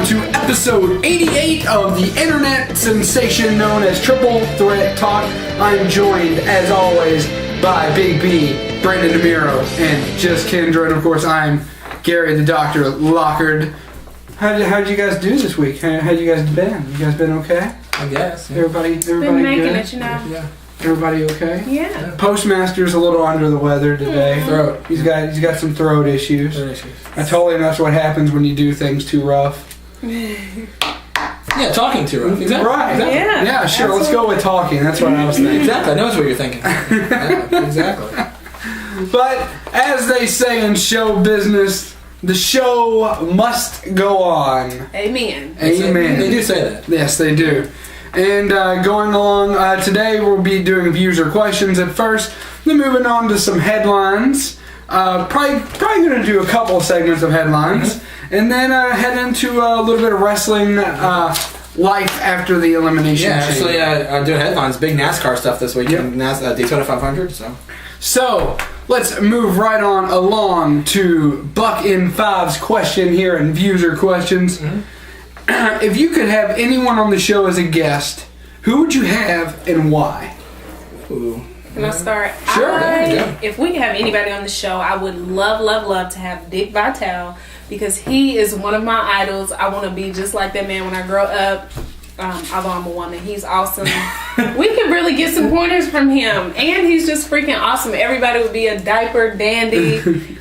to episode 88 of the internet sensation known as Triple Threat Talk. I'm joined, as always, by Big B, Brandon DeMiro, and just Kendra, and of course I'm Gary the Dr. Lockard. How'd you guys do this week? How'd you guys been? You guys been okay? I guess. Yeah. Everybody been making good? it, you know. Yeah. Everybody okay? Yeah. PostMaster's a little under the weather today. Throat. He's got some throat issues. I told him that's what happens when you do things too rough. Yeah, talking too rough. Exactly. Right. Exactly. Yeah. Yeah, sure. Let's go with talking. That's what I was thinking. Exactly. I know what you're thinking. Yeah, exactly. But as they say in show business, the show must go on. Amen. Amen. They do say that. Yes, they do. And going along, today we'll be doing viewer questions at first, then moving on to some headlines. Probably going to do a couple of segments of headlines, and then head into a little bit of wrestling life after the elimination. Yeah, actually, I'm doing headlines. Big NASCAR stuff this week. Yep. Daytona 500. So let's move right on along to Buck in Five's question here in viewer questions. Mm-hmm. If you could have anyone on the show as a guest, who would you have and why? Ooh. Can I start? Sure. If we have anybody on the show, I would love to have Dick Vitale, because he is one of my idols. I want to be just like that man when I grow up. Although I'm a woman, he's awesome. We could really get some pointers from him, and he's just freaking awesome. Everybody would be a diaper dandy.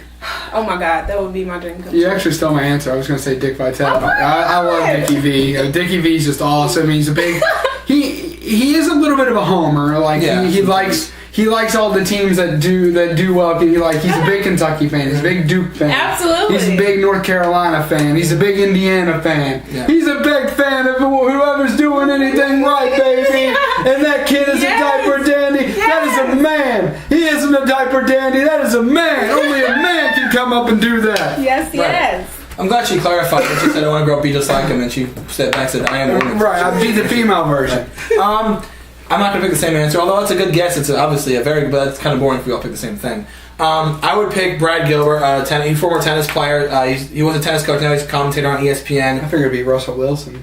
Oh my God, that would be my dream come true. You actually stole my answer. I was going to say Dick Vitale. I love Dickie V. Dickie V's just awesome. He's a big. He is a little bit of a homer. Like he likes all the teams that do well. He's a big Kentucky fan. He's a big Duke fan. Absolutely. He's a big North Carolina fan. He's a big Indiana fan. Yeah. He's a big fan of whoever's doing anything right, baby. And that kid is a diaper dandy. Yes. That is a man. He isn't a diaper dandy. That is a man. Only a man can come up and do that. Yes. I'm glad she clarified that. She said I want to grow up be just like him, and she stepped back and said I am a woman. Right, I'd be the female version. I'm not going to pick the same answer, although it's a good guess. It's obviously a very good, but it's kind of boring if we all pick the same thing. I would pick Brad Gilbert, he's a former tennis player. He was a tennis coach, now he's a commentator on ESPN. I figured it'd be Russell Wilson.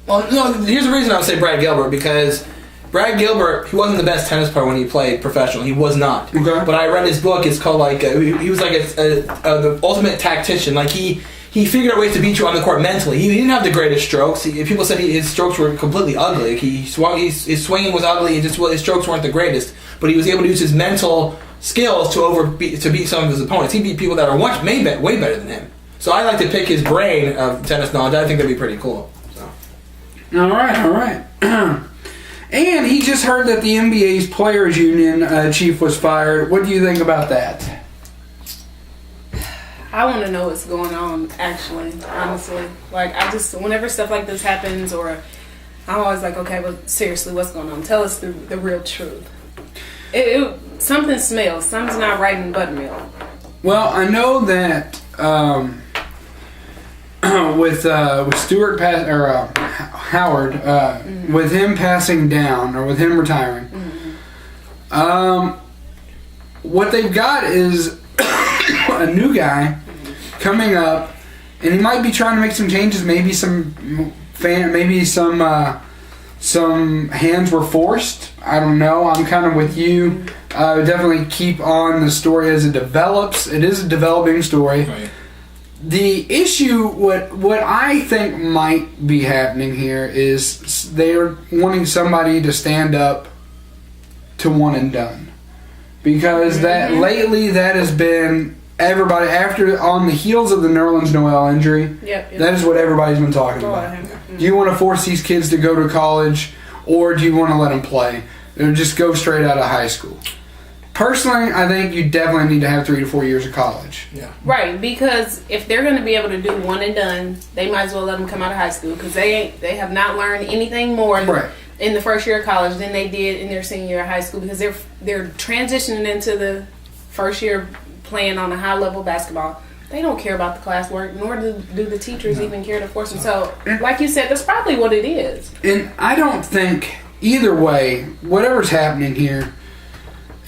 Well, no, here's the reason I would say Brad Gilbert, because Brad Gilbert, he wasn't the best tennis player when he played professional. He was not. Okay. But I read his book. It's called he was like the ultimate tactician. Like he figured out ways to beat you on the court mentally. He didn't have the greatest strokes. People said his strokes were completely ugly. Like his swinging was ugly. His strokes weren't the greatest. But he was able to use his mental skills to beat some of his opponents. He beat people that are way better than him. So I like to pick his brain of tennis knowledge. I think that'd be pretty cool. So. All right. And he just heard that the NBA's Players Union chief was fired. What do you think about that? I want to know what's going on, actually, honestly. Whenever stuff like this happens, or I'm always like, okay, well, seriously, what's going on? Tell us the real truth. Something smells. Something's not right in buttermilk. Well, I know that with Stuart Howard, mm-hmm. with him passing down, or with him retiring, Mm-hmm. What they've got is a new guy coming up, and he might be trying to make some changes. Maybe some hands were forced. I don't know. I'm kind of with you. Definitely keep on the story as it develops. It is a developing story. Right. The issue, what I think might be happening here is they're wanting somebody to stand up to one and done. Because lately that has been everybody, on the heels of the Nerlens Noel injury, that is what everybody's been talking about. Do you want to force these kids to go to college, or do you want to let them play? Or just go straight out of high school? Personally, I think you definitely need to have 3 to 4 years of college. Yeah. Right, because if they're going to be able to do one and done, they might as well let them come out of high school, because they have not learned anything more in the first year of college than they did in their senior year of high school, because they're transitioning into the first year playing on a high level basketball. They don't care about the classwork, nor do the teachers even care to force them. So, like you said, that's probably what it is. And I don't think either way, whatever's happening here,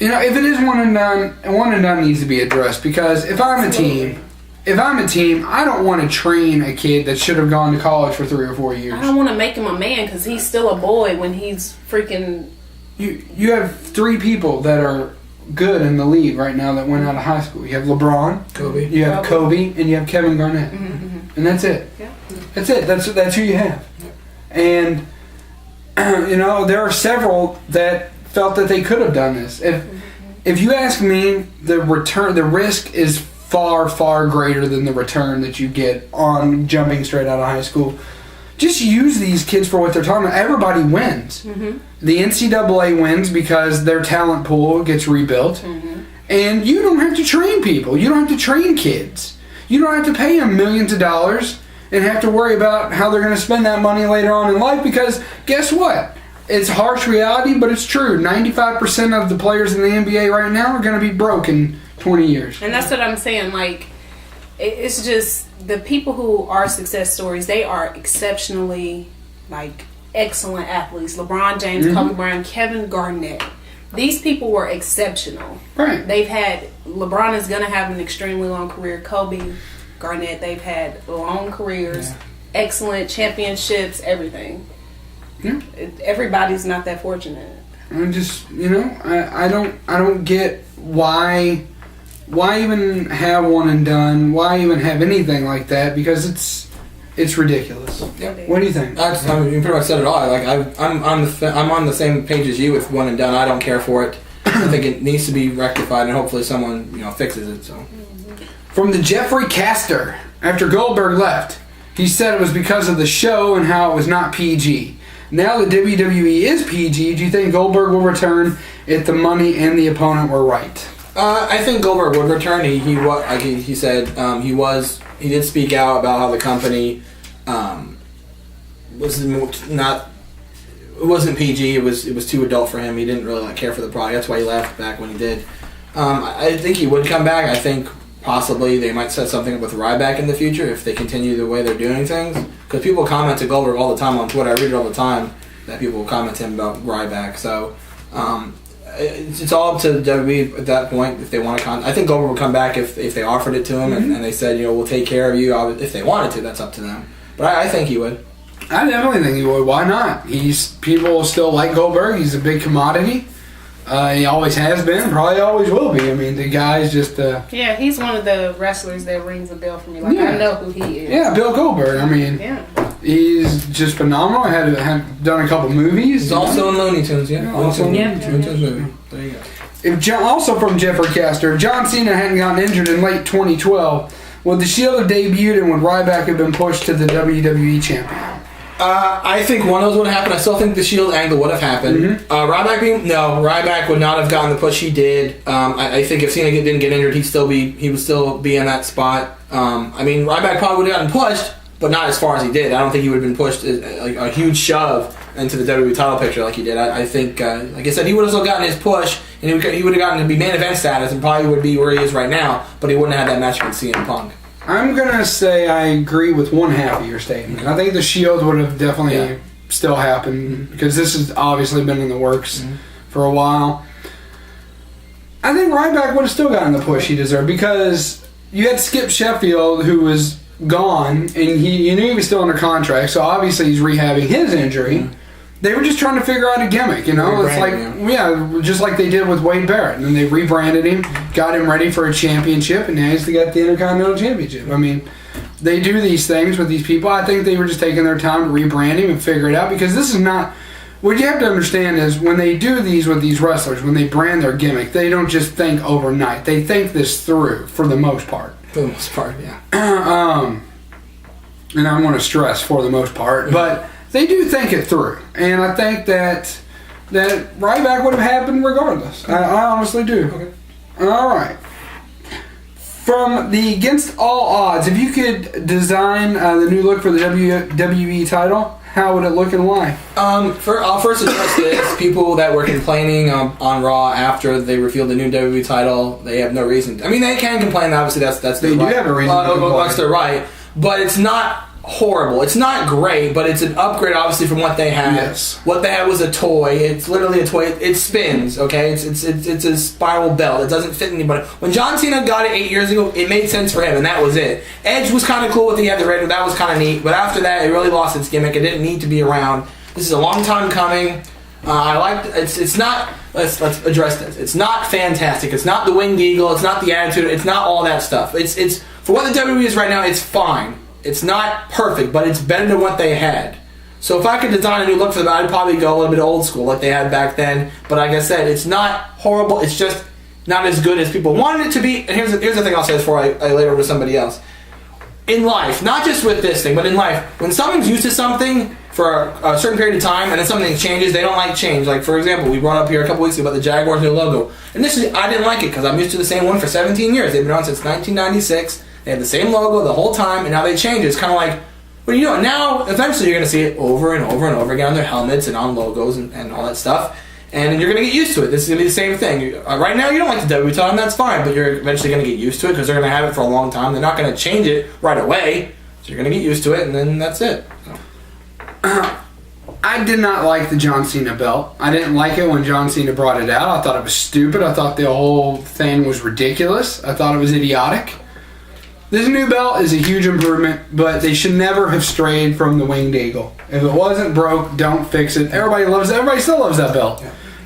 if it is one and done needs to be addressed. Because if I'm a team if I'm a team, I don't want to train a kid that should have gone to college for 3 or 4 years. I don't want to make him a man because he's still a boy when he's freaking. You have 3 people that are good in the league right now that went out of high school. You have LeBron, Kobe. You have Kobe, and you have Kevin Garnett, and that's it. Yeah. That's it. That's who you have. And there are several that felt that they could have done this. If you ask me, the risk is far, far greater than the return that you get on jumping straight out of high school. Just use these kids for what they're talking about. Everybody wins. The NCAA wins because their talent pool gets rebuilt. And you don't have to train people. You don't have to train kids. You don't have to pay them millions of dollars and have to worry about how they're going to spend that money later on in life, because guess what? It's harsh reality, but it's true. 95% of the players in the NBA right now are going to be broke in 20 years. And that's what I'm saying. Like, it's just the people who are success stories, they are exceptionally, like, excellent athletes. LeBron James, Kobe Bryant, Kevin Garnett. These people were exceptional. Right. LeBron is going to have an extremely long career. Kobe, Garnett, they've had long careers, excellent championships, everything. Yeah. Everybody's not that fortunate. I just, I don't get why even have one and done? Why even have anything like that? Because it's ridiculous. Yep. What do you think? You pretty much said it all. Like I'm on the same page as you with one and done. I don't care for it. I think it needs to be rectified, and hopefully someone fixes it. So. From the Jeffrey Caster, after Goldberg left, he said it was because of the show and how it was not PG. Now the WWE is PG. Do you think Goldberg will return if the money and the opponent were right? I think Goldberg would return. He said he did speak out about how the company was not. It wasn't PG. It was too adult for him. He didn't really care for the product. That's why he left back when he did. I think he would come back. I think possibly they might set something up with Ryback in the future if they continue the way they're doing things. Because people comment to Goldberg all the time on Twitter. I read it all the time that people comment to him about Ryback. So it's all up to the WWE at that point if they want to. I think Goldberg would come back if they offered it to him and they said, we'll take care of you. If they wanted to, that's up to them. But I think he would. I definitely think he would. Why not? People still like Goldberg. He's a big commodity. He always has been, probably always will be. I mean, the guy's just... yeah, he's one of the wrestlers that rings a bell for me. Like, I know who he is. Yeah, Bill Goldberg. I mean, he's just phenomenal. Had done a couple movies. He's also in Looney Tunes, Also in Looney Tunes movie. There you go. Also from Jeffrey Caster, if John Cena hadn't gotten injured in late 2012, would the Shield have debuted and would Ryback have been pushed to the WWE champion? I think one of those would have happened. I still think the Shield angle would have happened. Ryback would not have gotten the push he did. I think if Cena didn't get injured, he would still be in that spot. Ryback probably would have gotten pushed, but not as far as he did. I don't think he would have been pushed like a huge shove into the WWE title picture like he did. I think, like I said, he would have still gotten his push, and he would have gotten to be main event status, and probably would be where he is right now. But he wouldn't have had that match against CM Punk. I'm going to say I agree with one half of your statement. I think the Shield would have definitely still happened because this has obviously been in the works for a while. I think Ryback would have still gotten the push he deserved because you had Skip Sheffield who was gone and you knew he was still under contract, so obviously he's rehabbing his injury. They were just trying to figure out a gimmick, It's like, just like they did with Wade Barrett. And then they rebranded him, got him ready for a championship, and now he's got the Intercontinental Championship. I mean, they do these things with these people. I think they were just taking their time to rebrand him and figure it out because this is not... What you have to understand is when they do these with these wrestlers, when they brand their gimmick, they don't just think overnight. They think this through for the most part. For the most part, yeah. And I want to stress for the most part, but... They do think it through, and I think that Ryback would have happened regardless. I honestly do. Okay. All right. From the Against All Odds, if you could design the new look for the WWE title, how would it look and why? I'll first address this. People that were complaining on Raw after they revealed the new WWE title, they have no reason. They can complain. Obviously, that's they their do right. have a reason. That's their right, but it's not horrible. It's not great, but it's an upgrade, obviously, from what they had. Yes. What they had was a toy. It's literally a toy. It spins, okay? It's a spiral belt. It doesn't fit anybody. When John Cena got it 8 years ago, it made sense for him, and that was it. Edge was kind of cool with the other Raider. That was kind of neat. But after that, it really lost its gimmick. It didn't need to be around. This is a long time coming. I like it's not. Let's address this. It's not fantastic. It's not the Winged Eagle. It's not the Attitude. It's not all that stuff. It's for what the WWE is right now. It's fine. It's not perfect, but it's better than what they had. So if I could design a new look for them, I'd probably go a little bit old school like they had back then. But like I said, it's not horrible. It's just not as good as people wanted it to be. And here's the thing I'll say before I lay it over to somebody else. In life, not just with this thing, but in life, when someone's used to something for a certain period of time and then something changes, they don't like change. Like, for example, we brought up here a couple weeks ago about the Jaguars' new logo. Initially, I didn't like it because I'm used to the same one for 17 years. They've been on since 1996. They had the same logo the whole time, and now they change it. It's kind of like, what are you doing? Now, eventually, you're going to see it over and over and over again on their helmets and on logos and all that stuff. And you're going to get used to it. This is going to be the same thing. Right now, you don't like the WWE title, and that's fine, but you're eventually going to get used to it because they're going to have it for a long time. They're not going to change it right away, so you're going to get used to it, and then that's it. So. I did not like the John Cena belt. I didn't like it when John Cena brought it out. I thought it was stupid. I thought the whole thing was ridiculous. I thought it was idiotic. This new belt is a huge improvement, but they should never have strayed from the Winged Eagle. If it wasn't broke, don't fix it. Everybody still loves that belt.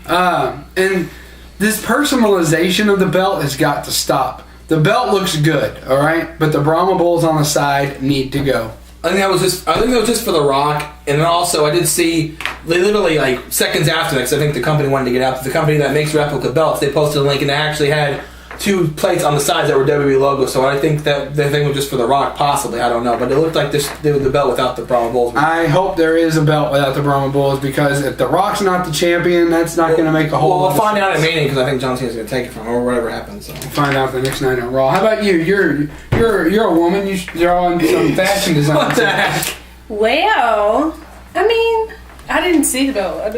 Yeah. And this personalization of the belt has got to stop. The belt looks good, all right, but the Brahma Bulls on the side need to go. I think that was just for The Rock, and then also I did see literally like seconds after that, because I think the company wanted to get out. The company that makes replica belts, they posted a link and they actually had 2 plates on the sides that were WWE logos. So I think that the thing was just for The Rock, possibly. I don't know, but it looked like the belt without the Brahma Bulls. I hope there is a belt without the Brahma Bulls, because if The Rock's not the champion, that's not going to make a whole. Well, we'll find out at Mania, because I think John Cena's going to take it from him, or whatever happens. So. We'll find out the next night on Raw. How about you? You're a woman. You should draw on some fashion design. What the heck? Well, I mean, I didn't see the belt.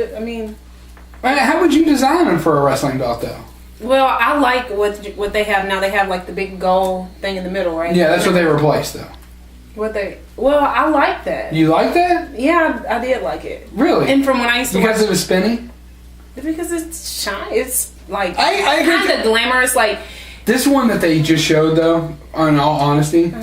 How would you design them for a wrestling belt, though? Well, I like what they have now. They have like the big gold thing in the middle, right? Yeah, that's what they replaced, though. Well, I like that. You like that? Yeah, I did like it. Really? And from when I used to because it was spinny? Because it's shiny. It's like I agree. Kind of glamorous, like. This one that they just showed, though, in all honesty,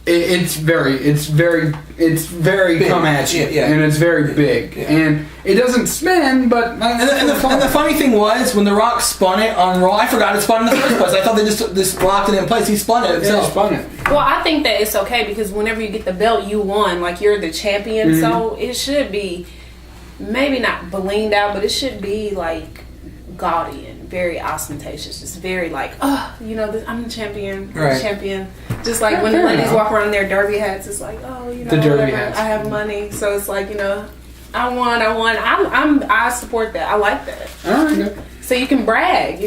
it's very big. Come at you, and it's very big, and it doesn't spin. But and the funny thing was, when The Rock spun it on Raw, I forgot it spun in the first place. I thought they just locked it in place. He spun it himself. Yeah, spun it. Well, I think that it's okay because whenever you get the belt, you won. Like you're the champion, so it should be maybe not blinged out, but it should be like gaudy and very ostentatious. Just very like, I'm the champion. I'm the champion. Just like when the ladies walk around in their derby hats, it's like, the derby hats. I have money, so it's like, I won. I support that. I like that. All right. So you can brag,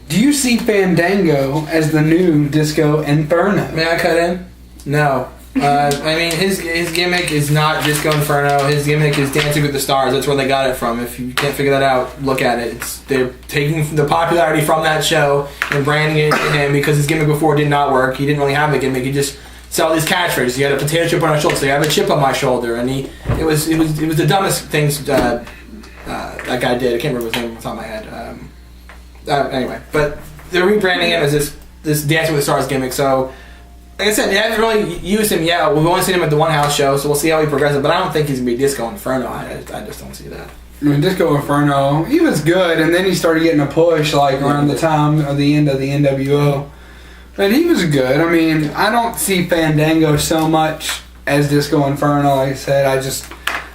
Do you see Fandango as the new Disco Inferno? May I cut in? No. I mean, his gimmick is not Disco Inferno. His gimmick is Dancing with the Stars. That's where they got it from. If you can't figure that out, look at it. They're taking the popularity from that show and branding it to him because his gimmick before did not work. He didn't really have a gimmick. He just said all these catchphrases. He had a potato chip on his shoulder. So I have a chip on my shoulder, and it was the dumbest things that guy did. I can't remember his name off the top of my head. Anyway, but they're rebranding him as this Dancing with the Stars gimmick. So. Like I said, they haven't really used him yet. We've only seen him at the One House show, so we'll see how he progresses. But I don't think he's going to be Disco Inferno. I just don't see that. I mean, Disco Inferno, he was good, and then he started getting a push around the time of the end of the NWO. But he was good. I mean, I don't see Fandango so much as Disco Inferno. Like I said,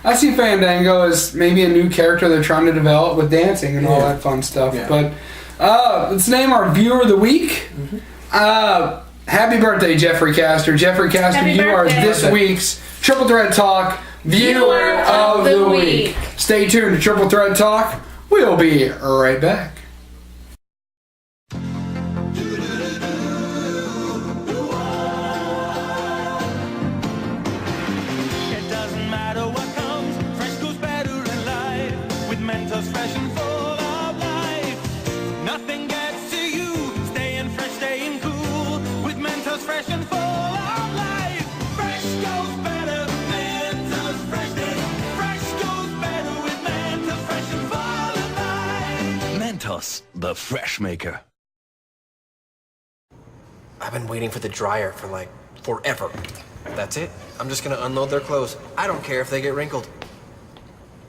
I see Fandango as maybe a new character they're trying to develop with dancing and all that fun stuff. Yeah. But let's name our viewer of the week. Happy birthday, Jeffrey Caster. Jeffrey Caster, Happy you birthday. are this week's Triple Threat Talk Viewer of the Week. Stay tuned to Triple Threat Talk. We'll be right back. Fresh and full of life. Fresh Boss, the Fresh Maker. I've been waiting for the dryer for like forever. That's it. I'm just gonna unload their clothes. I don't care if they get wrinkled.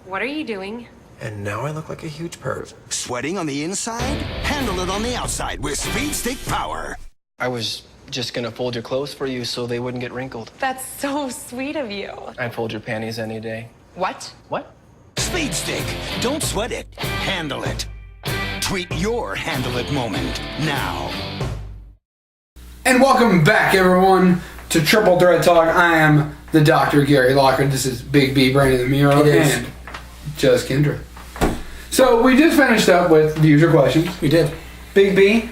What are you doing? And now I look like a huge perv. Sweating on the inside? Handle it on the outside with Speed Stick Power. I was just gonna fold your clothes for you so they wouldn't get wrinkled. That's so sweet of you. I'd fold your panties any day. What? What? Speed Stick. Don't sweat it. Handle it. Tweet your Handle It moment now. And welcome back, everyone, to Triple Threat Talk. I am the Dr. Gary Locker. This is Big B, Brandon the Muro, and just Kendra. So we just finished up with user questions. We did. Big B,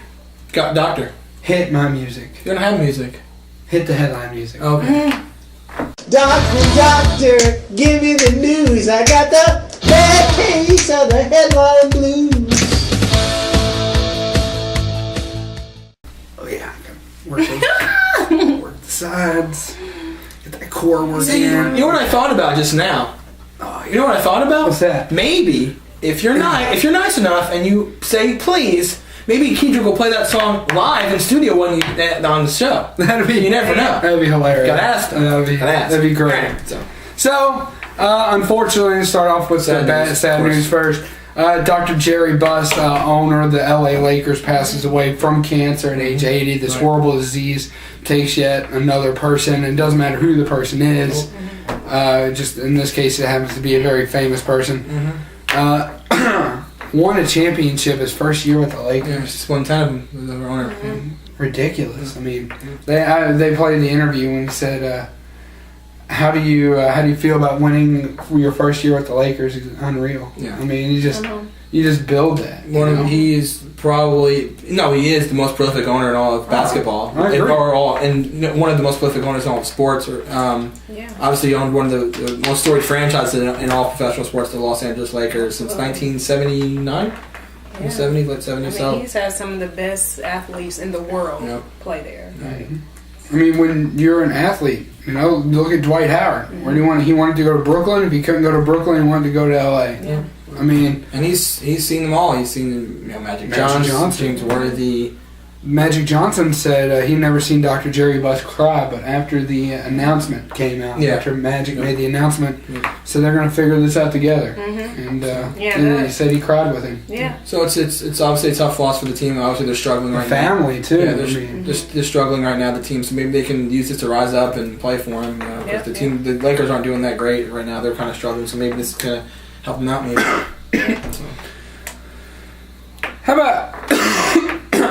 Got doctor. hit my music. You don't have music. Hit the headline music. Okay. Doctor, give me the news. I got the bad case of the headline blues. Oh yeah, I gotta work the sides, get that core working. You know what I thought about just now? Oh, You know what I thought about? What's that? Maybe if you're nice enough and you say please, maybe Kendra will play that song live in studio when you on the show. That'd be. You never know. That'd be hilarious. Gotta ask them. That'd be great. So, unfortunately, to start off with Sad the news, sad of course. news first. Dr. Jerry Buss, owner of the LA Lakers, passes away from cancer at age 80. This horrible disease takes yet another person, and it doesn't matter who the person is. Just in this case, it happens to be a very famous person. Won a championship his first year with the Lakers. Yeah, just won 10 of them with the owner. Ridiculous. I mean, they played the interview and said, "How do you feel about winning your first year with the Lakers?" It's unreal. Yeah. I mean, you just build that. He is the most prolific owner in all of basketball, I agree. and one of the most prolific owners in all of sports. Obviously, he owned one of the most storied franchises in all professional sports, the Los Angeles Lakers, since 1979. Yeah. 70, late 70s. He's had some of the best athletes in the world play there. Right. I mean, when you're an athlete, look at Dwight Howard. Where do you want? He wanted to go to Brooklyn. If he couldn't go to Brooklyn, he wanted to go to LA. Yeah. I mean, and he's seen them all. He's seen Magic Johnson, James Worthy. Magic Johnson said he'd never seen Dr. Jerry Buss cry, but after the announcement came out, after Magic made the announcement, so they're going to figure this out together. And he said he cried with him. Yeah. So it's obviously a tough loss for the team. Obviously, they're struggling right now. Family too. Yeah, they're struggling right now. The team, so maybe they can use this to rise up and play for him. Because the Lakers aren't doing that great right now. They're kind of struggling. So maybe this is going to help them out. Maybe. How about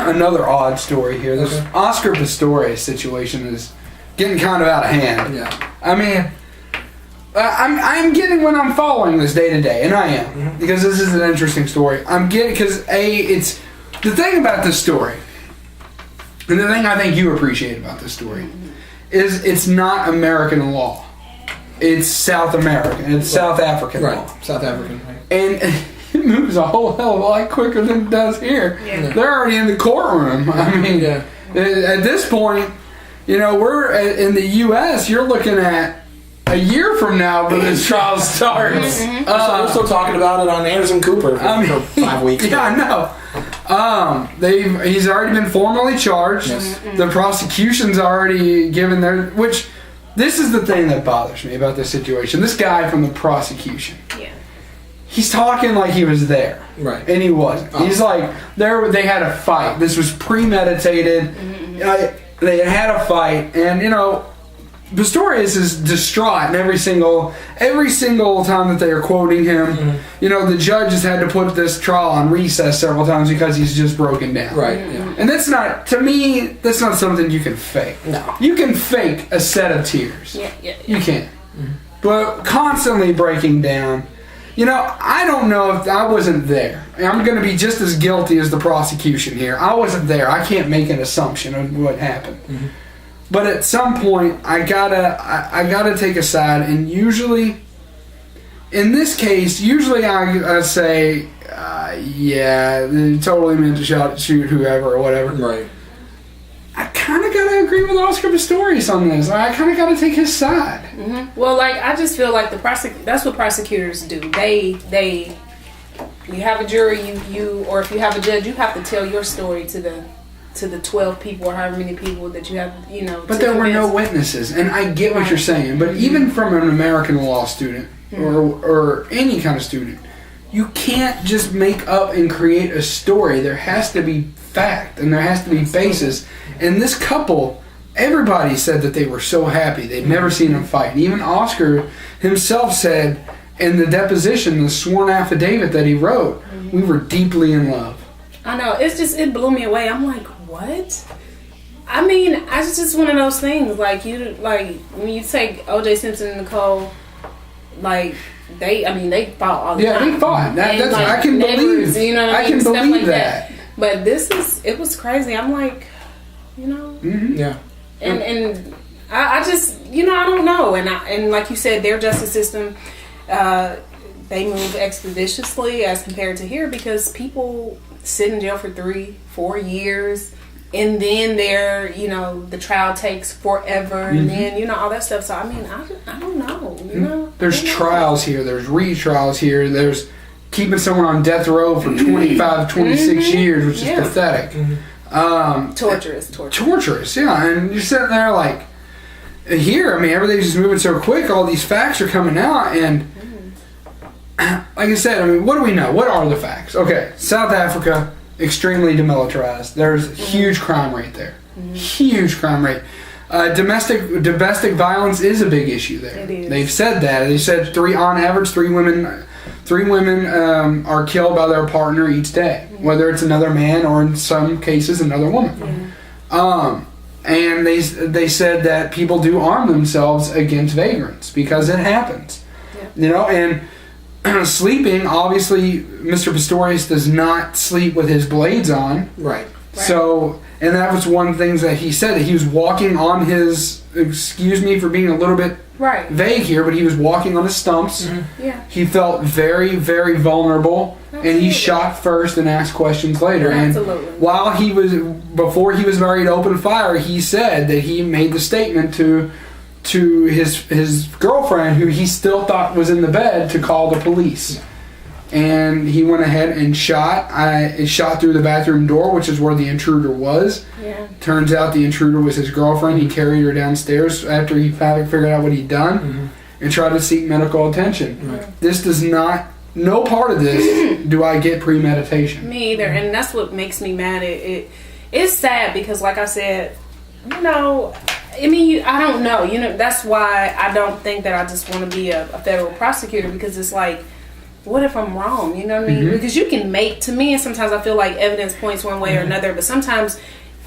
another odd story here? This Oscar Pistorious situation is getting kind of out of hand. Yeah. I mean, I'm getting when I'm following this day to day, and I am because this is an interesting story. I'm getting because it's the thing about this story, and the thing I think you appreciate about this story is it's not American law. It's South American. It's South African law. South African. Right. And it moves a whole hell of a lot quicker than it does here. Yeah. They're already in the courtroom. I mean, at this point, we're in the U.S., you're looking at a year from now when this trial starts. We're still talking about it on Anderson Cooper for 5 weeks. Yeah, I know. He's already been formally charged. Yes. The prosecution's already given which this is the thing that bothers me about this situation. This guy from the prosecution. Yeah. He's talking like he was there. Right. And he wasn't. He's like, they had a fight. This was premeditated. They had a fight. And, Pistorious is distraught and every single time that they are quoting him. The judge has had to put this trial on recess several times because he's just broken down. Right. Yeah. And that's not something you can fake. No. You can fake a set of tears. Yeah. You can. But constantly breaking down. I don't know if I wasn't there. I'm going to be just as guilty as the prosecution here. I wasn't there. I can't make an assumption of what happened. But at some point, I gotta take a side, and usually, in this case, I say, they totally meant to shoot whoever or whatever. Right. I kind of gotta agree with Oscar Pistorious on this. I kind of gotta take his side. Well, I just feel like that's what prosecutors do. They you have a jury, you or if you have a judge, you have to tell your story to the 12 people or however many people that you have, you know. But there were no witnesses, and I get what you're saying. But even from an American law student or any kind of student, you can't just make up and create a story. There has to be fact, and there has to be basis. And this couple, everybody said that they were so happy. They'd never seen them fight. And even Oscar himself said in the deposition, the sworn affidavit that he wrote, we were deeply in love. I know. It blew me away. I'm like, what? I mean, it's just one of those things. Like when you take O.J. Simpson and Nicole, like they fought all the time. Yeah, they fought. That's, like, I can neighbors, believe. You know what I can mean? believe like that. But it was crazy. I'm like, you know. Mm-hmm. Yeah. And I just, you know, I don't know. And like you said, their justice system, they move expeditiously as compared to here because people sit in jail for 3-4 years. And then the trial takes forever, and then, all that stuff. So, I mean, I don't know, you know? There's trials here. There's retrials here. There's keeping someone on death row for 25, 26 years, which is pathetic. Torturous. Torturous, yeah. And you're sitting there like, here, I mean, everything's just moving so quick. All these facts are coming out, and like I said, I mean, what do we know? What are the facts? Okay, South Africa, extremely demilitarized. There's a huge crime rate there. Huge crime rate. Domestic violence is a big issue there. It is. They've said that. They said on average, three women are killed by their partner each day, whether it's another man or in some cases another woman. And they said that people do arm themselves against vagrants because it happens. You know, and sleeping, obviously, Mr. Pistorious does not sleep with his blades on. Right. So, and that was one of the things that he said, that he was walking on his, excuse me for being a little bit vague here, but he was walking on his stumps. Yeah. He felt very, very vulnerable, and he shot first and asked questions later. Absolutely. And before he was ready to open fire, he said that he made the statement to his girlfriend, who he still thought was in the bed, to call the police. And he went ahead and shot through the bathroom door, which is where the intruder was. Yeah. Turns out the intruder was his girlfriend. He carried her downstairs after he figured out what he'd done and tried to seek medical attention. This does not, no part of this do I get premeditation. Me either, and that's what makes me mad. It's sad because, like I said, you know, I mean, I don't know. You know, that's why I don't think that I just want to be a federal prosecutor, because it's like, what if I'm wrong? You know what I mean? Because you can to me, and sometimes I feel like evidence points one way or another, but sometimes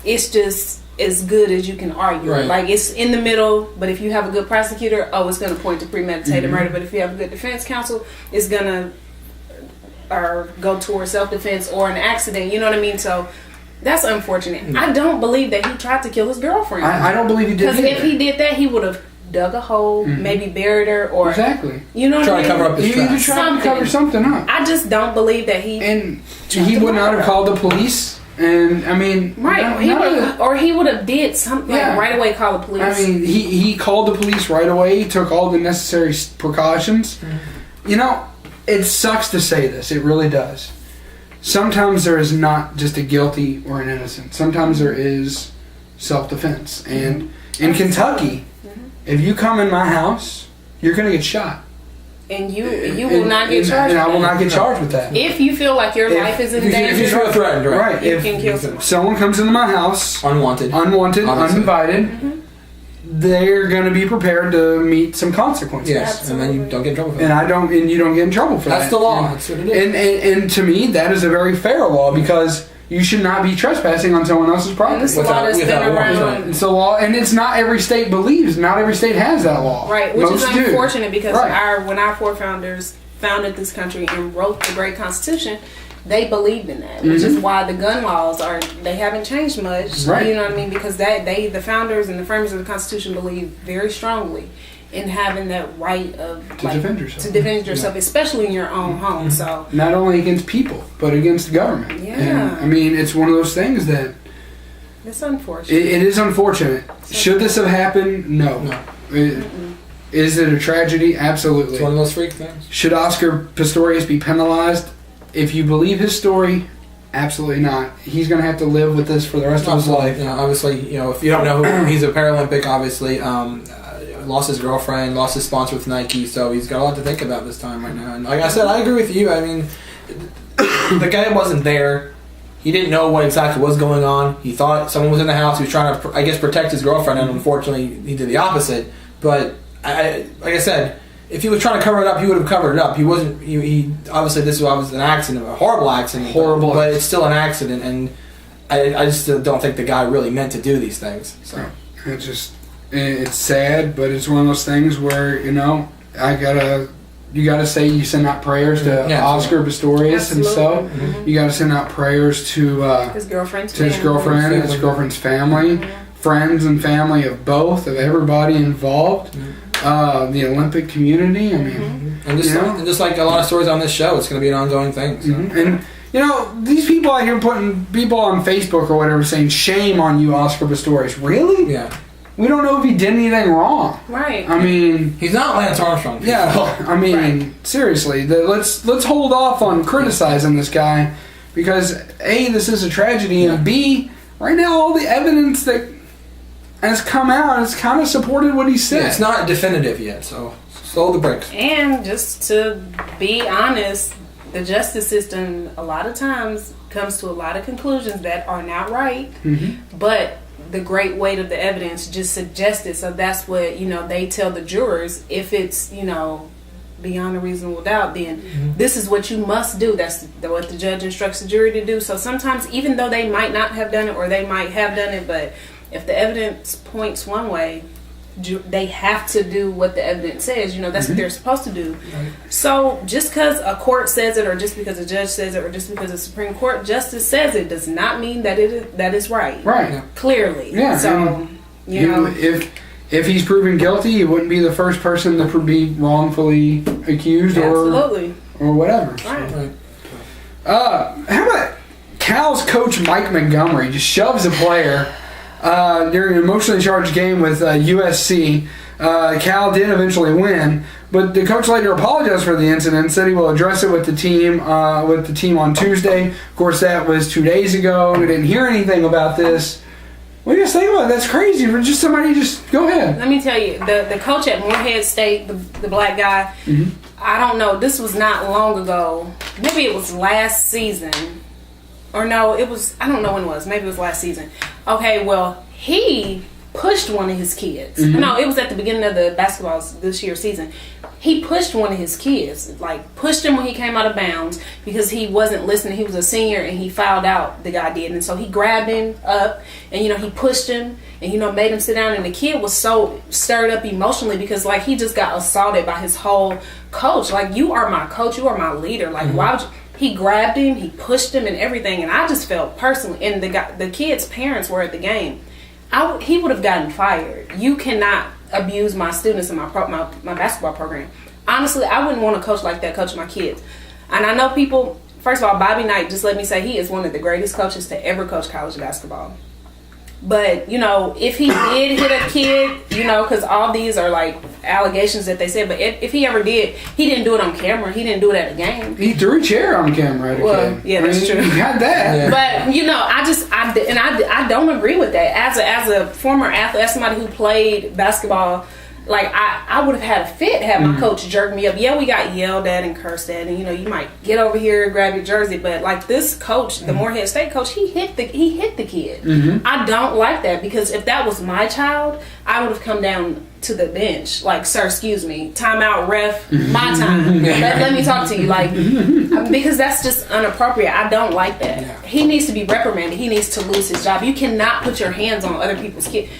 it's just as good as you can argue. Right. Like, it's in the middle, but if you have a good prosecutor, it's going to point to premeditated murder. But if you have a good defense counsel, it's going to go towards self-defense or an accident. You know what I mean? So that's unfortunate. I don't believe that he tried to kill his girlfriend. I don't believe he did. Because if he did that, he would have dug a hole, maybe buried her, or exactly. You know what I mean? Try to cover up his tracks. He tried to cover something up. I just don't believe that he. And he would not have called the police. And I mean, he would have did something like right away. Call the police. I mean, he called the police right away. He took all the necessary precautions. You know, it sucks to say this. It really does. Sometimes there is not just a guilty or an innocent. Sometimes there is self-defense. And in Kentucky, if you come in my house, you're going to get shot. And you will not get charged. And I will not get charged with that. If you feel like your life is in danger, if you feel threatened, right? You can kill someone. Someone comes into my house, unwanted, obviously. Uninvited, they're going to be prepared to meet some consequences. Yes, absolutely. And then you don't get in trouble for that. And you don't get in trouble for that. That's the law. That's what it is. And to me, that is a very fair law, because you should not be trespassing on someone else's property. This law that's been around. It's a law, and it's not every state believes. Not every state has that law. Right, which is unfortunate, because when our forefathers founded this country and wrote the Great Constitution, they believed in that, which is why the gun laws they haven't changed much. Right. You know what I mean? Because the founders and the framers of the Constitution believed very strongly in having that right of to defend yourself, especially in your own home. So not only against people, but against government. Yeah. And, I mean, it's one of those things that it's unfortunate. It is unfortunate. Should this have happened? No. Is it a tragedy? Absolutely. It's one of those freak things. Should Oscar Pistorious be penalized? if you believe his story, absolutely not. He's going to have to live with this for the rest of his life. Obviously, if you don't know who, he's a Paralympic, obviously. Lost his girlfriend, lost his sponsor with Nike, so he's got a lot to think about this time right now. And like I said, I agree with you. I mean, the guy wasn't there. He didn't know what exactly was going on. He thought someone was in the house. He was trying to, I guess, protect his girlfriend, and unfortunately, he did the opposite. But like I said, if he was trying to cover it up, he would have covered it up. He wasn't. He obviously this was an accident, a horrible accident. But it's still an accident, and I just don't think the guy really meant to do these things. So it's sad, but it's one of those things where you gotta say you send out prayers to Oscar Pistorious himself. Mm-hmm. You gotta send out prayers to his girlfriend's family, friends and family of both, of everybody involved, the Olympic community. I mean, and just like a lot of stories on this show, it's going to be an ongoing thing. So. And these people out here putting people on Facebook or whatever saying shame on you, Oscar Pistorious. Really? Yeah. We don't know if he did anything wrong. Right. I mean, he's not Lance Armstrong. Yeah. I mean, seriously, let's hold off on criticizing this guy because A, this is a tragedy, and B, right now all the evidence that has come out has kind of supported what he said. Yeah, it's not definitive yet, so slow the brakes. And just to be honest, the justice system a lot of times comes to a lot of conclusions that are not right, but the great weight of the evidence just suggests it. So that's what they tell the jurors. If it's beyond a reasonable doubt, then this is what you must do. That's what the judge instructs the jury to do. So sometimes, even though they might not have done it or they might have done it, but if the evidence points one way, they have to do what the evidence says. That's what they're supposed to do. Right. So just because a court says it, or just because a judge says it, or just because a Supreme Court justice says it, does not mean that that is right. Right. Yeah. Clearly. Yeah. So if he's proven guilty, he wouldn't be the first person to be wrongfully accused or whatever. Right. How about Cal's coach Mike Montgomery just shoves a player during an emotionally charged game with USC. Cal did eventually win, but the coach later apologized for the incident, said he will address it with the team on Tuesday. Of course, that was 2 days ago. We didn't hear anything about this. What do you guys think about it? That's crazy for just somebody. Just go ahead. Let me tell you, the coach at Morehead State, the black guy. I don't know. This was not long ago. Maybe it was last season. Or no, it was, I don't know when it was. Maybe it was last season. Okay, well, he pushed one of his kids. No, it was at the beginning of the basketball this year's season. He pushed one of his kids. Pushed him when he came out of bounds because he wasn't listening. He was a senior and he fouled out, the guy did. And so he grabbed him up and, he pushed him and, made him sit down. And the kid was so stirred up emotionally because, he just got assaulted by his whole coach. You are my coach. You are my leader. Why would you... He grabbed him, he pushed him and everything, and I just felt personally, and the kid's parents were at the game, he would have gotten fired. You cannot abuse my students in my basketball program. Honestly, I wouldn't want a coach like that coach my kids. And I know people, first of all, Bobby Knight, just let me say, he is one of the greatest coaches to ever coach college basketball. But, if he did hit a kid, because all these are allegations that they said, but if he ever did, he didn't do it on camera. He didn't do it at a game. He threw a chair on camera at a kid. Yeah, that's true. He had that. Yeah. But, I don't agree with that. As a former athlete, as somebody who played basketball, I would have had a fit had my coach jerked me up. Yeah, we got yelled at and cursed at, and you might get over here, grab your jersey, but this coach, the Morehead State coach, he hit the kid. I don't like that because if that was my child, I would have come down to the bench, sir, excuse me, timeout, ref, my time. Let me talk to you, because that's just inappropriate. I don't like that. Yeah. He needs to be reprimanded. He needs to lose his job. You cannot put your hands on other people's kids.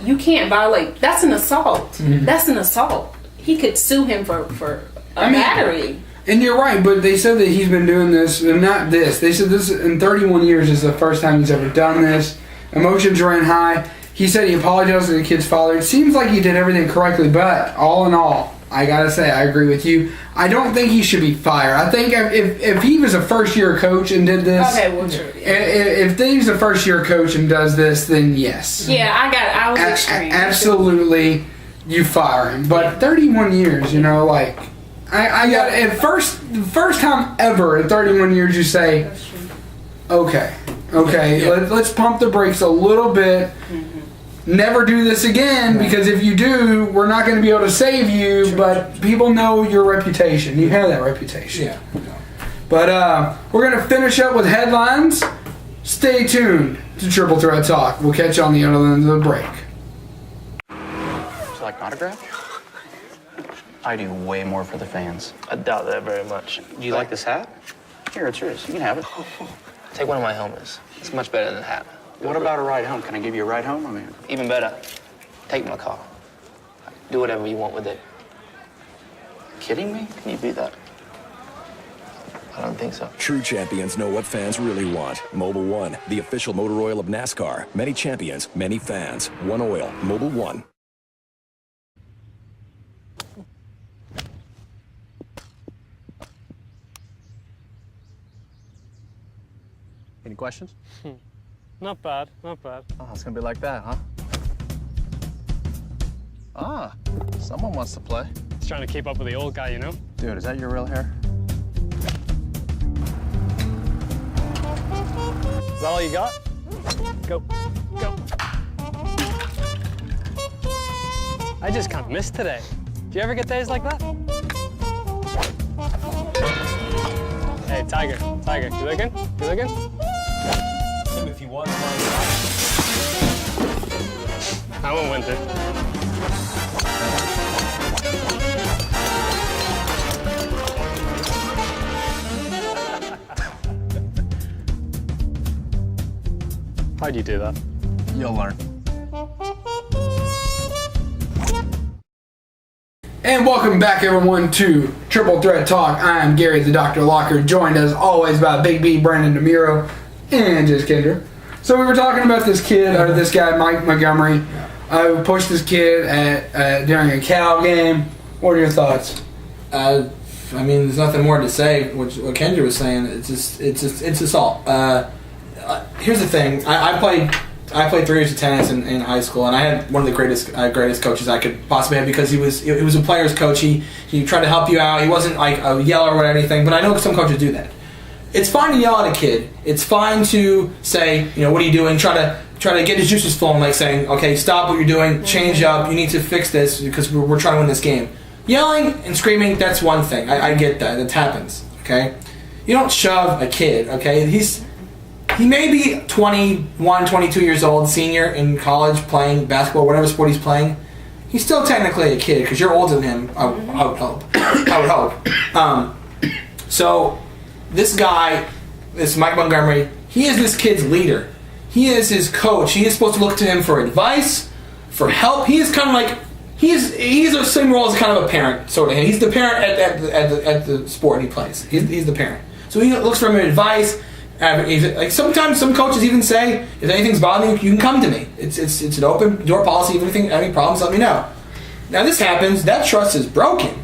You can't violate. That's an assault. That's an assault. He could sue him for a battery. And you're right, but they said that he's been doing this, and not this. They said this in 31 years is the first time he's ever done this. Emotions ran high. He said he apologized to the kid's father. It seems like he did everything correctly, but all in all, I gotta say, I agree with you. I don't think he should be fired. I think if he was a first-year coach and did this... Okay, well, true. Yeah. If he's a first-year coach and does this, then yes. Yeah, I was extreme. Absolutely, you fire him. But 31 years, I got it. First time ever in 31 years you say, okay, let's pump the brakes a little bit. Never do this again, because if you do, we're not going to be able to save you, but people know your reputation. You have that reputation. Yeah. But we're going to finish up with headlines. Stay tuned to Triple Threat Talk. We'll catch you on the other end of the break. Would you like an autograph? I do way more for the fans. I doubt that very much. Do you like this hat? Here, it's yours. You can have it. Take one of my helmets. It's much better than the hat. What about a ride home? Can I give you a ride home? I mean, Even better, take my car. Do whatever you want with it. kidding me? Can you beat that? I don't think so. True champions know what fans really want. Mobil 1, the official motor oil of NASCAR. Many champions, many fans. One oil. Mobil 1. Any questions? Not bad, not bad. Oh, it's gonna be like that, huh? Ah, someone wants to play. Just trying to keep up with the old guy, you know? Dude, is that your real hair? Is that all you got? Go, go. I just can't miss today. Do you ever get days like that? Hey, Tiger, you looking? You looking? If you want I won't win it. How'd you do that? You'll learn. And welcome back, everyone, to Triple Threat Talk. I am Gary the Dr. Locker, joined as always by Big B, Brandon DeMuro, and just Kendra. So we were talking about this kid, or this guy, Mike Montgomery, who pushed this kid during a Cal game. What are your thoughts? I mean, there's nothing more to say. What Kendra was saying, it's assault. Here's the thing. I played 3 years of tennis in high school, and I had one of the greatest coaches I could possibly have, because he was a player's coach. He tried to help you out. He wasn't like a yeller or anything, but I know some coaches do that. It's fine to yell at a kid. It's fine to say, what are you doing? Try to get his juices flowing, like saying, okay, stop what you're doing, change up. You need to fix this because we're trying to win this game. Yelling and screaming, that's one thing. I get that. It happens. Okay, you don't shove a kid. Okay, he may be 21, 22 years old, senior in college, playing basketball, whatever sport he's playing. He's still technically a kid because you're older than him. I would hope. I would hope. So this guy, this Mike Montgomery, he is this kid's leader. He is his coach. He is supposed to look to him for advice, for help. He is kind of like he's the same role as kind of a parent, sort of. He's the parent at the sport he plays. He's the parent. So he looks for him advice. Like sometimes some coaches even say, if anything's bothering you, you can come to me. It's an open door policy. If anything, any problems, let me know. Now this happens. That trust is broken.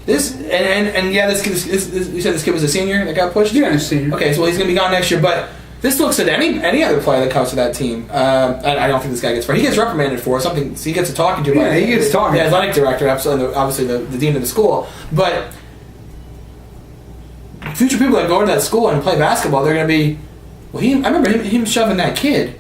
This you said this kid was a senior that got pushed. Yeah, he's a senior. Okay, so he's gonna be gone next year. But this looks at any other player that comes to that team. I don't think this guy gets fired. He gets reprimanded for something. So he gets a talking to. Yeah, he gets talking. The athletic director, obviously the dean of the school, but. Future people that go to that school and play basketball, they're going to be, I remember him shoving that kid.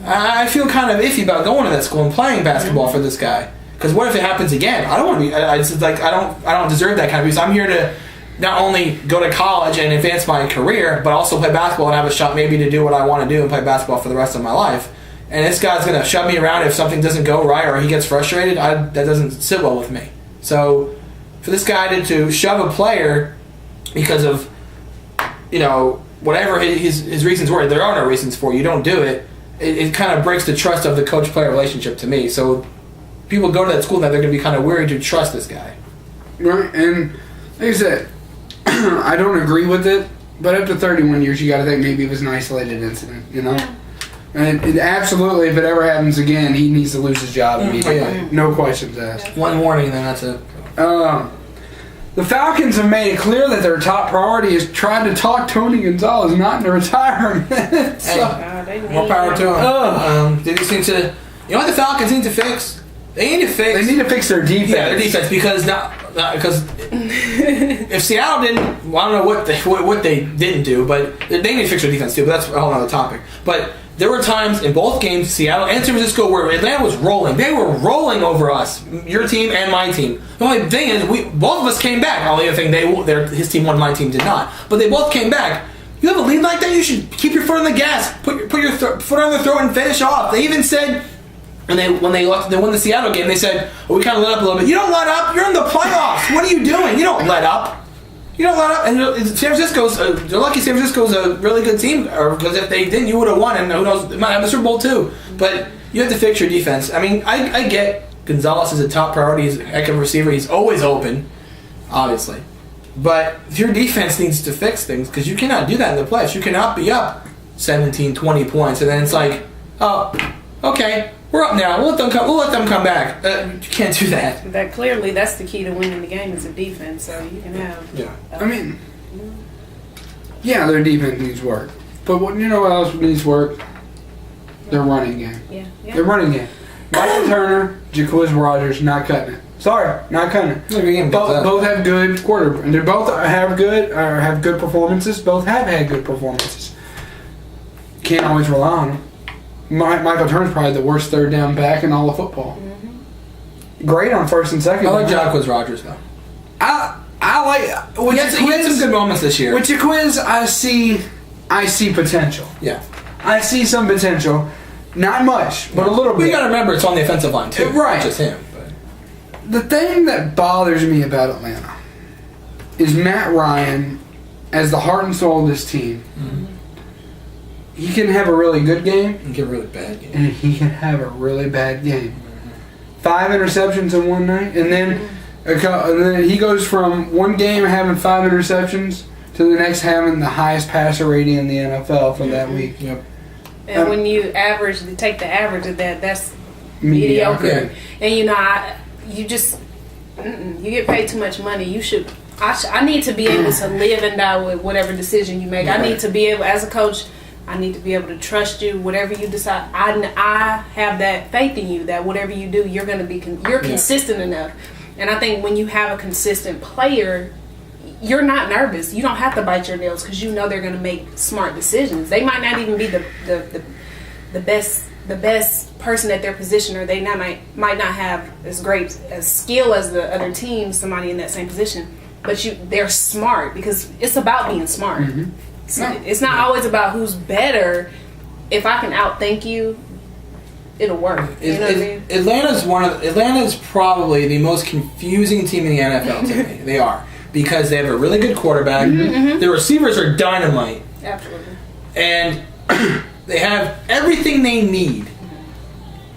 I feel kind of iffy about going to that school and playing basketball for this guy. Because what if it happens again? I don't want to be. I don't deserve that kind of abuse. I'm here to not only go to college and advance my career, but also play basketball and have a shot maybe to do what I want to do and play basketball for the rest of my life. And this guy's going to shove me around if something doesn't go right or he gets frustrated. That doesn't sit well with me. So for this guy to shove a player because of, whatever his reasons were, there are no reasons for it. You don't do it. It kind of breaks the trust of the coach-player relationship to me. So people go to that school that they're going to be kind of worried to trust this guy. Right, and like I said, I don't agree with it, but after 31 years, you got to think maybe it was an isolated incident, Yeah. And absolutely, if it ever happens again, he needs to lose his job immediately. Yeah. No questions asked. One warning, then that's it. The Falcons have made it clear that their top priority is trying to talk Tony Gonzalez not into retirement. More power to him. They just need to. You know what the Falcons need to fix? They need to fix their defense. Yeah, their defense, because now because if Seattle didn't, well, I don't know what they didn't do, but they need to fix their defense too. But that's a whole other topic. But there were times in both games, Seattle and San Francisco, where Atlanta was rolling. They were rolling over us, your team and my team. The only thing is, both of us came back. The only other thing, his team won, my team did not. But they both came back. You have a lead like that, you should keep your foot on the gas, put your foot on the throat and finish off. They even said, and when they won the Seattle game, they said, well, we kind of let up a little bit. You don't let up. You're in the playoffs. What are you doing? You don't let up. You don't let up. And San Francisco's, they're lucky San Francisco's a really good team, because if they didn't, you would have won, and who knows, they might have the Super Bowl too. But you have to fix your defense. I mean, I get Gonzalez is a top priority. He's a heck of a receiver. He's always open, obviously. But your defense needs to fix things, because you cannot do that in the playoffs. You cannot be up 17, 20 points, and then it's like, oh, okay, we're up now. We'll let them come back. You can't do that. That's the key to winning the game is the defense. So you can have. Yeah. I mean, yeah, their defense needs work, but what else needs work? Their running game. Yeah. Their running game. Michael Turner, Jacquizz Rodgers, not cutting it. Sorry, not cutting it. Both have good quarter, and they both have good performances. Both have had good performances. Can't always rely on them. Michael Turner's probably the worst third down back in all of football. Mm-hmm. Great on first and second. I like Jacquizz Rodgers though. I like. He had some good moments this year. With Jacquizz, I see potential. Yeah, I see some potential. Not much, but a little bit. But you got to remember, it's on the offensive line too, right? Not just him. The thing that bothers me about Atlanta is Matt Ryan, as the heart and soul of this team. Mm-hmm. He can have a really good game. He can have a really bad game. And he can have a really bad game. Mm-hmm. 5 interceptions in one night, and then he goes from one game having 5 interceptions to the next having the highest passer rating in the NFL for that week. Yep. And when you take the average of that, that's mediocre. And you get paid too much money. You should. I need to be able to live and die with whatever decision you make. Right. I need to be able, as a coach, I need to be able to trust you. Whatever you decide, I have that faith in you that whatever you do, you're going to be consistent enough. And I think when you have a consistent player, you're not nervous. You don't have to bite your nails because you know they're going to make smart decisions. They might not even be the best person at their position, or they might not have as great as skill as the other team, somebody in that same position. But they're smart, because it's about being smart. Mm-hmm. It's not always about who's better. If I can outthink you, it'll work. You know what I mean? Atlanta's probably the most confusing team in the NFL to me. They are, because they have a really good quarterback. Mm-hmm. Their receivers are dynamite. Absolutely. And they have everything they need,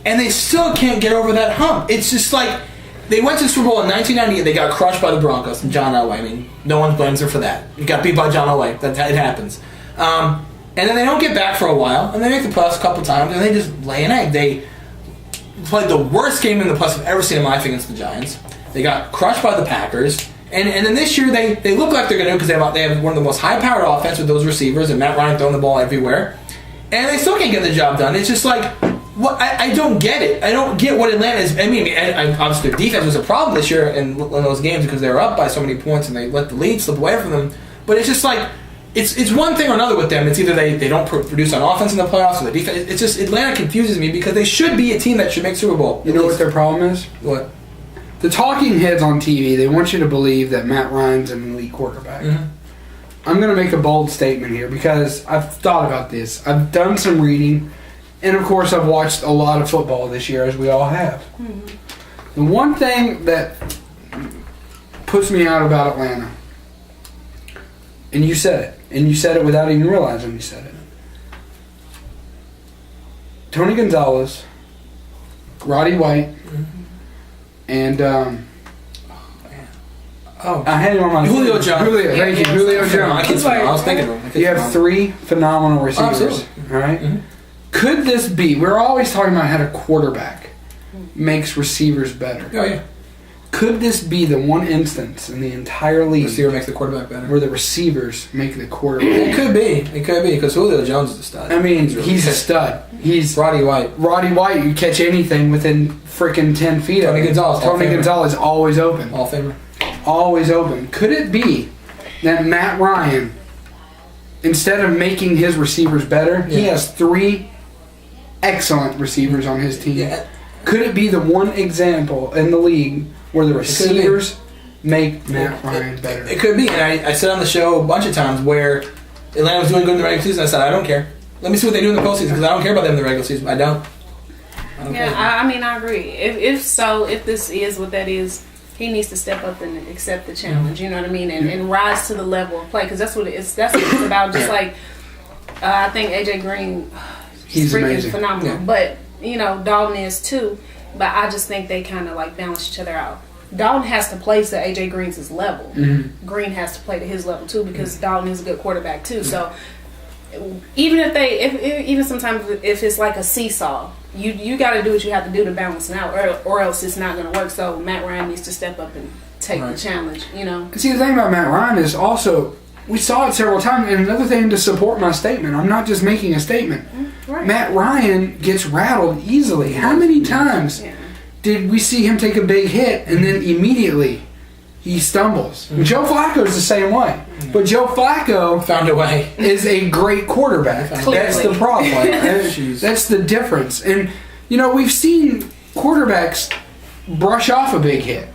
and they still can't get over that hump. It's just like they went to the Super Bowl in 1998. They got crushed by the Broncos and John Elway. I mean, no one blames them for that. You got beat by John Elway. It happens. And then they don't get back for a while, and they make the playoffs a couple times, and they just lay an egg. They played the worst game in the playoffs I've ever seen in my life against the Giants. They got crushed by the Packers. And then this year they look like they're going to, because they have one of the most high-powered offense with those receivers, and Matt Ryan throwing the ball everywhere. And they still can't get the job done. It's just like, what? I don't get it. I don't get what Atlanta is. I mean, obviously their defense was a problem this year in those games because they were up by so many points and they let the lead slip away from them. But it's just like, it's one thing or another with them. It's either they don't produce on offense in the playoffs or the defense. It's just, Atlanta confuses me because they should be a team that should make Super Bowl. You know what their problem is? What? The talking heads on TV, they want you to believe that Matt Ryan's an elite quarterback. Mm-hmm. I'm going to make a bold statement here because I've thought about this. I've done some reading, and of course I've watched a lot of football this year, as we all have. Mm-hmm. The one thing that puts me out about Atlanta, and you said it without even realizing you said it. Tony Gonzalez, Roddy White, mm-hmm. and I had him on my Julio Jones. Thank you, Julio Jones. I was thinking of him. You have 3 phenomenal receivers. All right. Mm-hmm. Could this be? We're always talking about how a quarterback makes receivers better. Oh yeah. Could this be the one instance in the entire league? The receiver makes the quarterback better. Where the receivers make the quarterback. It could be because Julio Jones is a stud. I mean, he's a stud. He's Roddy White. You catch anything within freaking 10 feet. Tony Gonzalez. Tony Gonzalez always open. Hall of Famer. always open. Could it be that Matt Ryan, instead of making his receivers better, he has 3 excellent receivers on his team? Yeah. Could it be the one example in the league where the receivers make Matt Ryan better? It could be, and I said on the show a bunch of times where Atlanta was doing good in the regular season. I said, I don't care. Let me see what they do in the postseason because I don't care about them in the regular season. I don't care. I mean, I agree. If this is what that is, he needs to step up and accept the challenge. You know what I mean, and rise to the level of play because that's what it's about. Just like I think AJ Green, he's freaking amazing, phenomenal. Yeah. But Dalton is too. But I just think they kind of like balance each other out. Dalton has to play to AJ Green's level. Mm-hmm. Green has to play to his level too because Dalton is a good quarterback too. So even if sometimes if it's like a seesaw, you got to do what you have to do to balance it out, or else it's not going to work. So Matt Ryan needs to step up and take the challenge. See, the thing about Matt Ryan is also we saw it several times. And another thing to support my statement, I'm not just making a statement. Right. Matt Ryan gets rattled easily. How many times did we see him take a big hit and then immediately he stumbles? Joe Flacco's the same way. But Joe Flacco found a way. Is a great quarterback. That's the problem. That's the difference. And we've seen quarterbacks brush off a big hit.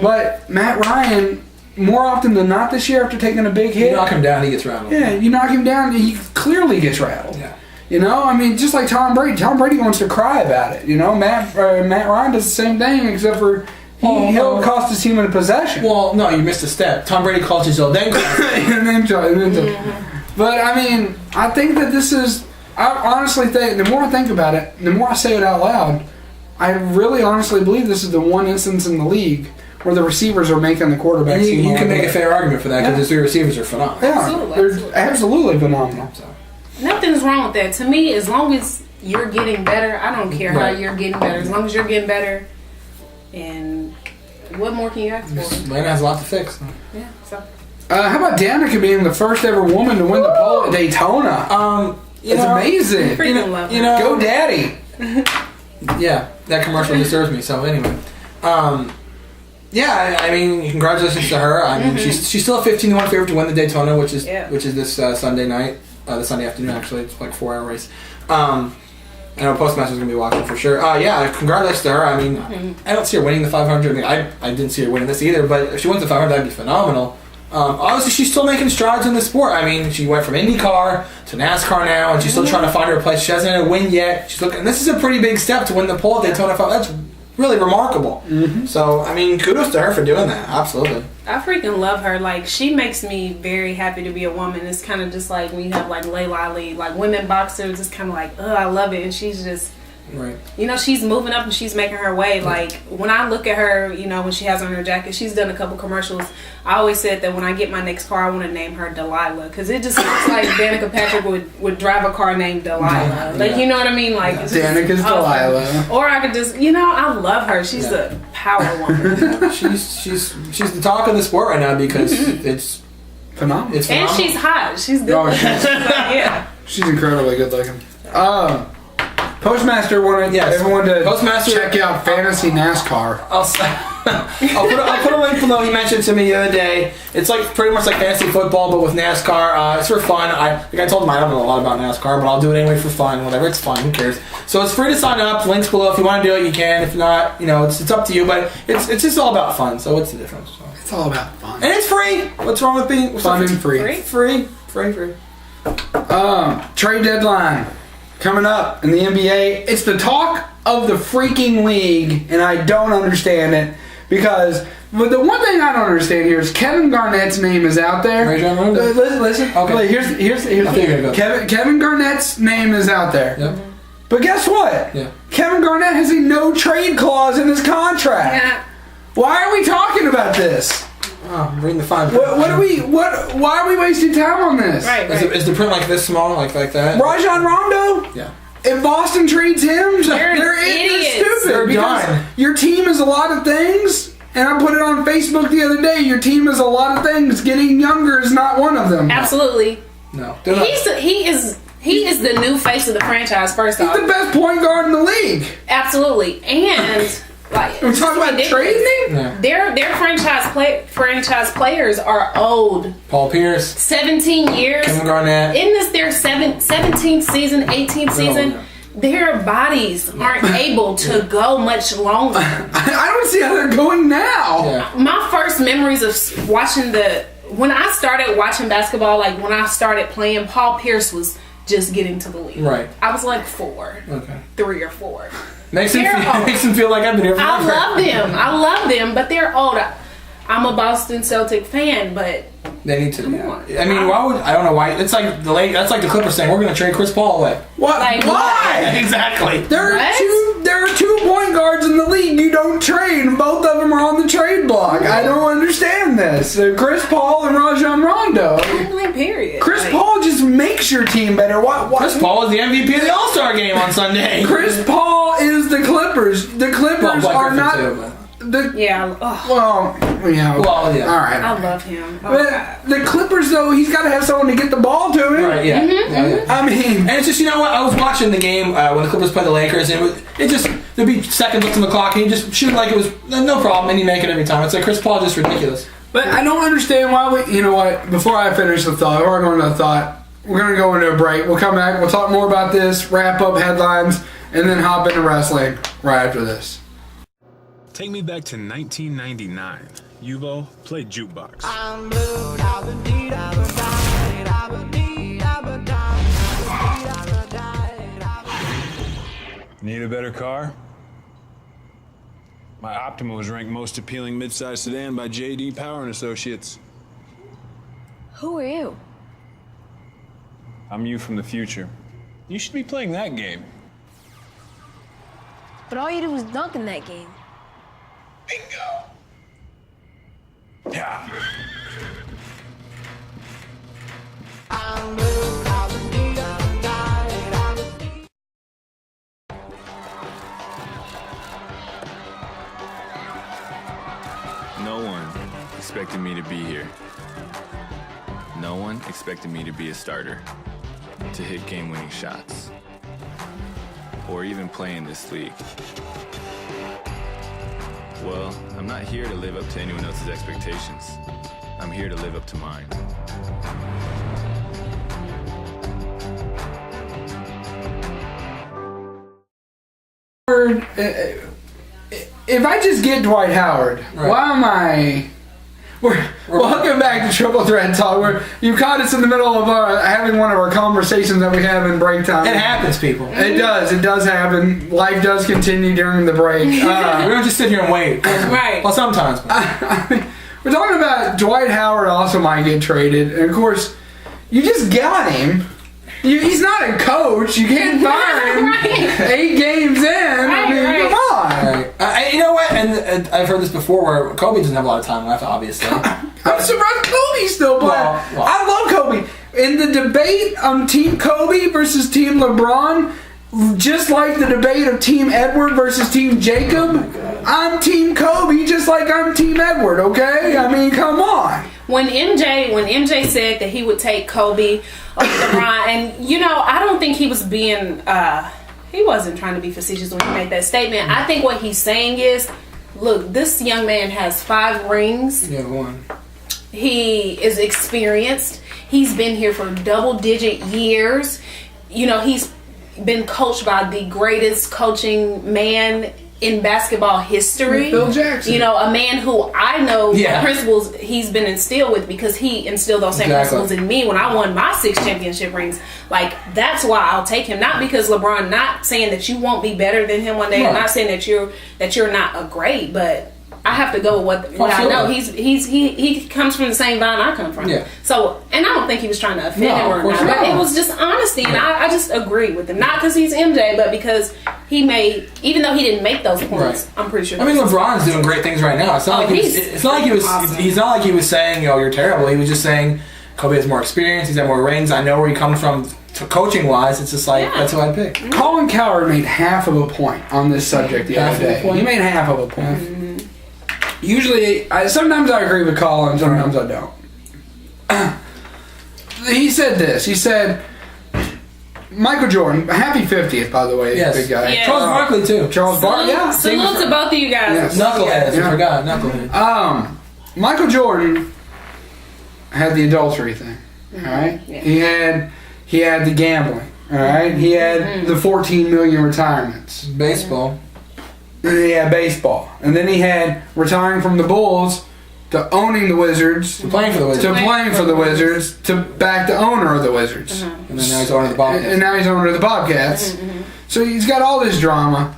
But Matt Ryan, more often than not this year after taking a big hit, you knock him down, he gets rattled. Yeah, you knock him down, he clearly gets rattled. Yeah. I mean, just like Tom Brady. Tom Brady wants to cry about it. Matt Ryan does the same thing, except for he'll cost his team in a possession. Well, no, you missed a step. Tom Brady calls his own, then But I mean, I think that this is. I honestly think the more I think about it, the more I say it out loud. I really honestly believe this is the one instance in the league where the receivers are making the quarterbacks. You can make a fair argument for that because the 3 receivers are phenomenal. Yeah, they're absolutely phenomenal. Nothing's wrong with that. To me, as long as you're getting better, I don't care how you're getting better. As long as you're getting better, and what more can you ask for? Atlanta has a lot to fix. Yeah. So. How about Danica being the first ever woman to win the pole at Daytona? It's amazing. Go Daddy. Yeah, that commercial disturbs me. So anyway, yeah, I mean, congratulations to her. I mean, she's still a 15-1 favorite to win the Daytona, which is this Sunday night, the Sunday afternoon actually. It's like a 4-hour race. I know PostMaster's gonna be watching for sure. Yeah, congratulations to her. I mean, I don't see her winning the 500. I mean, I didn't see her winning this either. But if she wins the 500, that'd be phenomenal. Obviously, she's still making strides in the sport. I mean, she went from IndyCar to NASCAR now, and she's still trying to find her place. She hasn't had a win yet. She's looking. And this is a pretty big step to win the pole at Daytona 500. That's really remarkable. So, I mean, kudos to her for doing that. Absolutely. I freaking love her. Like, she makes me very happy to be a woman. It's kind of just like when you have like Layla Ali, like women boxers. It's kind of like, I love it, and she's just. Right. She's moving up and she's making her way. Like, when I look at her, when she has on her jacket, she's done a couple commercials. I always said that when I get my next car, I want to name her Delilah. Because it just looks like Danica Patrick would drive a car named Delilah. Like, you know what I mean? Like, Danica's Delilah. Or I could just, I love her. She's a power woman. She's the talk of the sport right now because it's phenomenal. It's phenomenal. And she's hot. She's good. She's incredibly good looking. Postmaster wanted everyone to check out Fantasy NASCAR. I'll put a link below. He mentioned to me the other day. It's like pretty much like fantasy football, but with NASCAR. It's for fun. I told him I don't know a lot about NASCAR, but I'll do it anyway for fun. Whatever, it's fun. Who cares? So it's free to sign up. Links below. If you want to do it, you can. If not, it's up to you. But it's just all about fun. So what's the difference? So. It's all about fun. And it's free. What's wrong with being fun and free? Free. Trade deadline coming up in the NBA. It's the talk of the freaking league, and I don't understand it because the one thing I don't understand here is Kevin Garnett's name is out there. Listen. Okay. Here's Kevin Garnett's name is out there. Yep. But guess what? Yeah. Kevin Garnett has a no trade clause in his contract. Yeah. Why are we talking about this? Oh, I'm reading the fine print. Why are we wasting time on this? Right. Is the print like this small, like that? Rajon Rondo? Yeah. If Boston trades him, they're idiots. stupid. They're because done. Your team is a lot of things, and I put it on Facebook the other day. Your team is a lot of things. Getting younger is not one of them. Absolutely. No. He is the new face of the franchise. First off, he's the best point guard in the league. Absolutely, and Like, we're talking about trading him. Their franchise players are old. Paul Pierce, 17 years. Kevin Garnett. In this their 17th season, 18th season. Their bodies aren't able to go much longer. I don't see how they're going now. Yeah. My first memories of watching when I started watching basketball, like when I started playing, Paul Pierce was just getting to the league. Right. I was like 4. Okay. 3 or 4. Makes him feel like I've been here forever. I love them, but they're old. I'm a Boston Celtic fan, but they need to. I mean, why would I don't know why? It's like that's like the Clippers saying we're going to trade Chris Paul away. What? Like, why? Exactly. There are 2 point guards in the league you don't trade, and both of them are on the trade block. I don't understand this. Chris Paul and Rajon Rondo. Period. Chris Paul just makes your team better. Why? Chris Paul is the MVP of the All-Star game on Sunday. Chris Paul is the Clippers. The Clippers are not. Well, yeah. All right. I love him. But the Clippers, though, he's got to have someone to get the ball to him. Right, yeah. Mm-hmm. I mean, and it's just, you know what? I was watching the game when the Clippers played the Lakers, and there'd be seconds left on the clock, and he'd just shoot like it was no problem, and he'd make it every time. It's like Chris Paul just ridiculous. But I don't understand why you know what? Before I finish the thought, or go into the thought, we're going to go into a break. We'll come back. We'll talk more about this, wrap up headlines, and then hop into wrestling right after this. Take me back to 1999. Yuvo played jukebox. Need a better car? My Optima was ranked most appealing midsize sedan by J.D. Power and Associates. Who are you? I'm you from the future. You should be playing that game. But all you did was dunk in that game. Bingo. Yeah. No one expected me to be here. No one expected me to be a starter, to hit game-winning shots, or even play in this league. Well, I'm not here to live up to anyone else's expectations. I'm here to live up to mine. If I just get Dwight Howard, why am I... Welcome back to Triple Threat Talk. You caught us in the middle of having one of our conversations that we have in break time. It happens, people. It does. It does happen. Life does continue during the break. We don't just sit here and wait. Right. Well, sometimes. We're talking about Dwight Howard also might get traded. And, of course, you just got him. He's not a coach. You can't fire him 8 games in. Come on. You know what? And I've heard this before where Kobe doesn't have a lot of time left, obviously. I'm surprised Kobe's still playing. Well, I love Kobe. In the debate on Team Kobe versus Team LeBron, just like the debate of Team Edward versus Team Jacob, I'm Team Kobe just like I'm Team Edward, okay? I mean, come on. When MJ said that he would take Kobe over LeBron, and you know, I don't think he was being he wasn't trying to be facetious when he made that statement. I think what he's saying is, look, this young man has 5 rings. Yeah, 1. He is experienced. He's been here for double-digit years. You know, he's been coached by the greatest coaching man in basketball history. Phil Jackson. You know, a man who I know the principles he's been instilled with, because he instilled those same principles in me when I won my 6 championship rings. Like, that's why I'll take him. Not because LeBron, not saying that you won't be better than him one day. I'm not saying that you're not a great, but I have to go with what I know. He comes from the same vine I come from. Yeah. So, and I don't think he was trying to offend him or not. But it was just honesty, and I just agree with him. Not because he's MJ, but because he made, even though he didn't make those points, I'm pretty sure. I mean, LeBron's doing great things right now. It's not like he's not like he was saying, you're terrible. He was just saying Kobe has more experience. He's had more rings. I know where he comes from. Coaching wise, it's just like that's who I'd pick. Colin Cowherd made half of a point on this subject the other day. He made half of a point. Mm-hmm. Usually, sometimes I agree with Colin, sometimes I don't. He said this. He said, Michael Jordan, happy 50th, by the way, Yes. big guy. Yes. Charles Barkley too. Charles Barkley, yeah. Salute to both of you guys. Yes. Knuckleheads, Yeah. I forgot. Knucklehead. Michael Jordan had the adultery thing. All right, Yeah. he had the gambling. All right, he had the 14 million retirements. Baseball. And then he had baseball, and then he had retiring from the Bulls to owning the Wizards, To playing for the Wizards. to playing for the Wizards, to back the owner of the Wizards. And then now he's owner of the Bobcats. And now he's owner of the Bobcats. So he's got all this drama.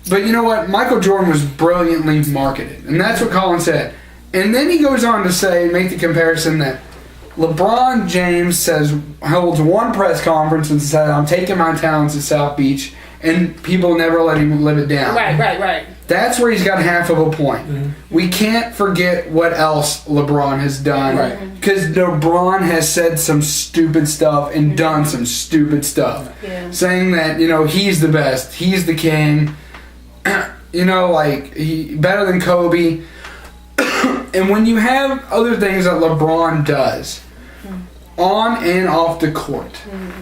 But you know what? Michael Jordan was brilliantly marketed. And that's what Colin said. And then he goes on to say, make the comparison that LeBron James holds one press conference and said, I'm taking my talents to South Beach, and people never let him live it down. Right. That's where he's got half of a point. We can't forget what else LeBron has done. Right. Because LeBron has said some stupid stuff and done some stupid stuff. Yeah. Saying that, he's the best. He's the king. Better than Kobe. And when you have other things that LeBron does on and off the court,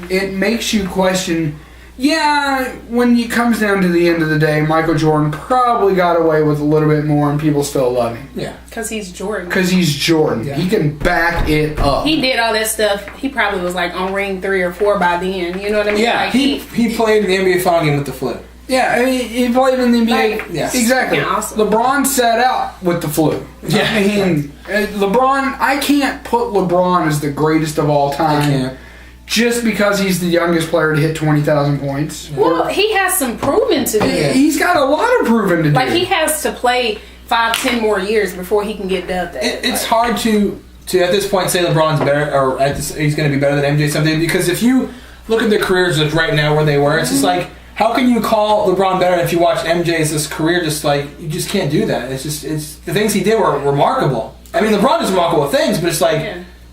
it makes you question, when it comes down to the end of the day, Michael Jordan probably got away with a little bit more and people still love him. Yeah. Because he's Jordan. Because he's Jordan. Yeah. He can back it up. He did all that stuff. He probably was like on ring 3 or 4 by then. You know what I mean? Yeah, Like he played in the NBA Final game with the flip. Yeah, I mean, he played in the NBA. Like, yes. Exactly. Yeah, awesome. LeBron sat out with the flu. Yeah. I mean, LeBron, I can't put LeBron as the greatest of all time. I can't. Just because he's the youngest player to hit 20,000 points. Well, he has some proving to do. He's got a lot of proving to do. Like, he has to play 5-10 more years before he can get dubbed that. It's hard to at this point say LeBron's better, or he's going to be better than MJ someday, because if you look at their careers just right now where they were, it's just like, how can you call LeBron better if you watch MJ's career? Just like, you just can't do that. It's the things he did were remarkable. I mean, LeBron does remarkable things, but it's like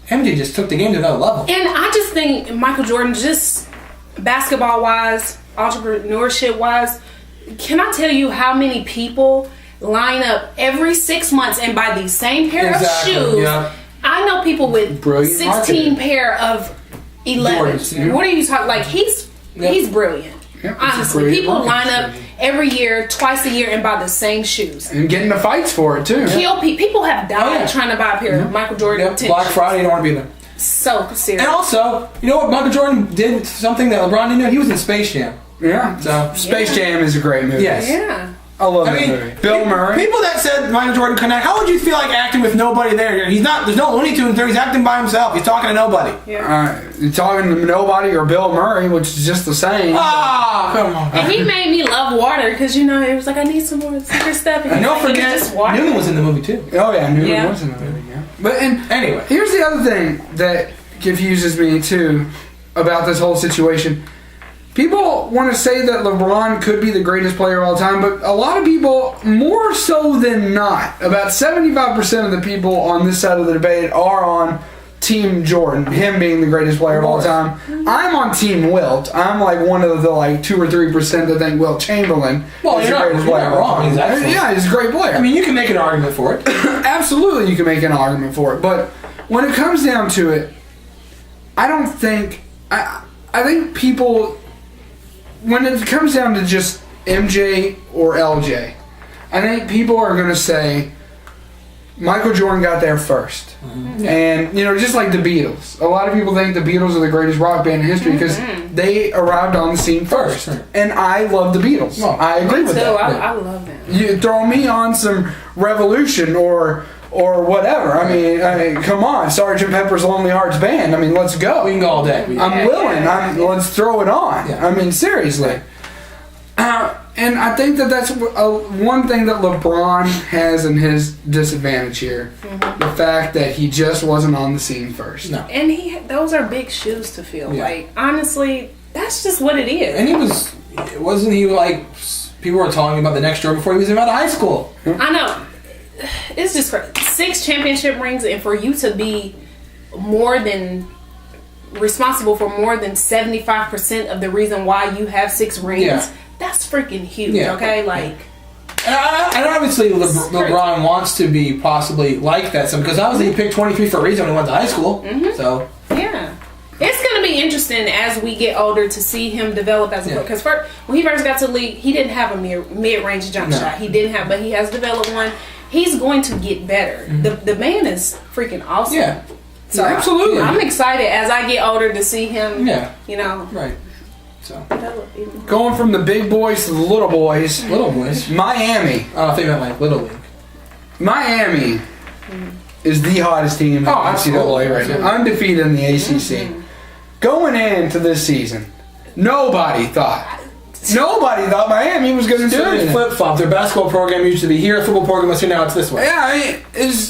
MJ just took the game to another level. And I just think Michael Jordan, just basketball-wise, entrepreneurship-wise, can I tell you how many people line up every 6 months and buy the same pair of shoes? Yeah. I know people with Brilliant 16 marketing. pair of 11s. Yeah. What are you talking? Like, he's brilliant. Yeah, it's Honestly, brilliant people line marketing. up every year, twice a year, and buy the same shoes. And getting the fights for it, too. People have died trying to buy a pair of Michael Jordan Yep. tennis Black shoes. Friday, you don't want to be there. So serious. And also, you know what? Michael Jordan did something that LeBron didn't do. He was in Space Jam. Yeah. So Space Jam is a great movie. Yes. Yeah. I love that mean, movie. Bill Murray. People that said Michael Jordan couldn't act, how would you feel like acting with nobody there? He's not. There's no Looney Tunes there. He's acting by himself. He's talking to nobody. Yeah. You're talking to nobody or Bill Murray, which is just the same. Ah, come on. And he made me love water because, it was like, I need some more secret stuff. And don't like, forget, just water. Newman was in the movie too. Oh yeah, Newman Yeah. was in the movie. Yeah. But Anyway, here's the other thing that confuses me too about this whole situation. People want to say that LeBron could be the greatest player of all time, but a lot of people, more so than not, about 75% of the people on this side of the debate are on Team Jordan, him being the greatest player of all time. I'm on Team Wilt. I'm like one of the 2 or 3% that think Wilt Chamberlain is the greatest player of all wrong. time. He's excellent. Yeah, he's a great player. I mean, you can make an argument for it. Absolutely, you can make an argument for it. But when it comes down to it, I don't think... I think people... When it comes down to just MJ or LJ, I think people are going to say Michael Jordan got there first. Mm-hmm. And, just like the Beatles. A lot of people think the Beatles are the greatest rock band in history because they arrived on the scene first. Right. And I love the Beatles. Well, I agree with that. I love that. You throw me on some Revolution or whatever. I mean, come on, Sgt. Pepper's Lonely Hearts Band. I mean, let's go. We can go all day. I'm willing. Let's throw it on. Yeah. I mean, seriously. And I think that's one thing that LeBron has in his disadvantage here. Mm-hmm. The fact that he just wasn't on the scene first. No. And those are big shoes to fill. Yeah. Like, honestly, that's just what it is. And wasn't he like, people were talking about the next year before he was even out of high school. I know. It's just 6 championship rings, and for you to be responsible for more than 75% of the reason why you have 6 rings, that's freaking huge, okay? Like, and obviously LeBron wants to be possibly like that, because obviously he picked 23 for a reason when he went to high school. Mm-hmm. So yeah, it's gonna be be interesting as we get older to see him develop as a player. Because when he first got to the league, he didn't have a mid-range jump shot. He didn't have, but he has developed one. He's going to get better. The man is freaking awesome. Yeah. So absolutely. I'm excited as I get older to see him. Yeah. You know. Right. So going from the big boys to the little boys. Little boys. Miami. Oh, I think about like Little League. Miami is the hottest team in the NCAA right now. Undefeated in the ACC. Going into this season, nobody thought Miami was going to do it. Flip flop. Their basketball program used to be here, football program was here. Now it's this way. Yeah, I mean, it's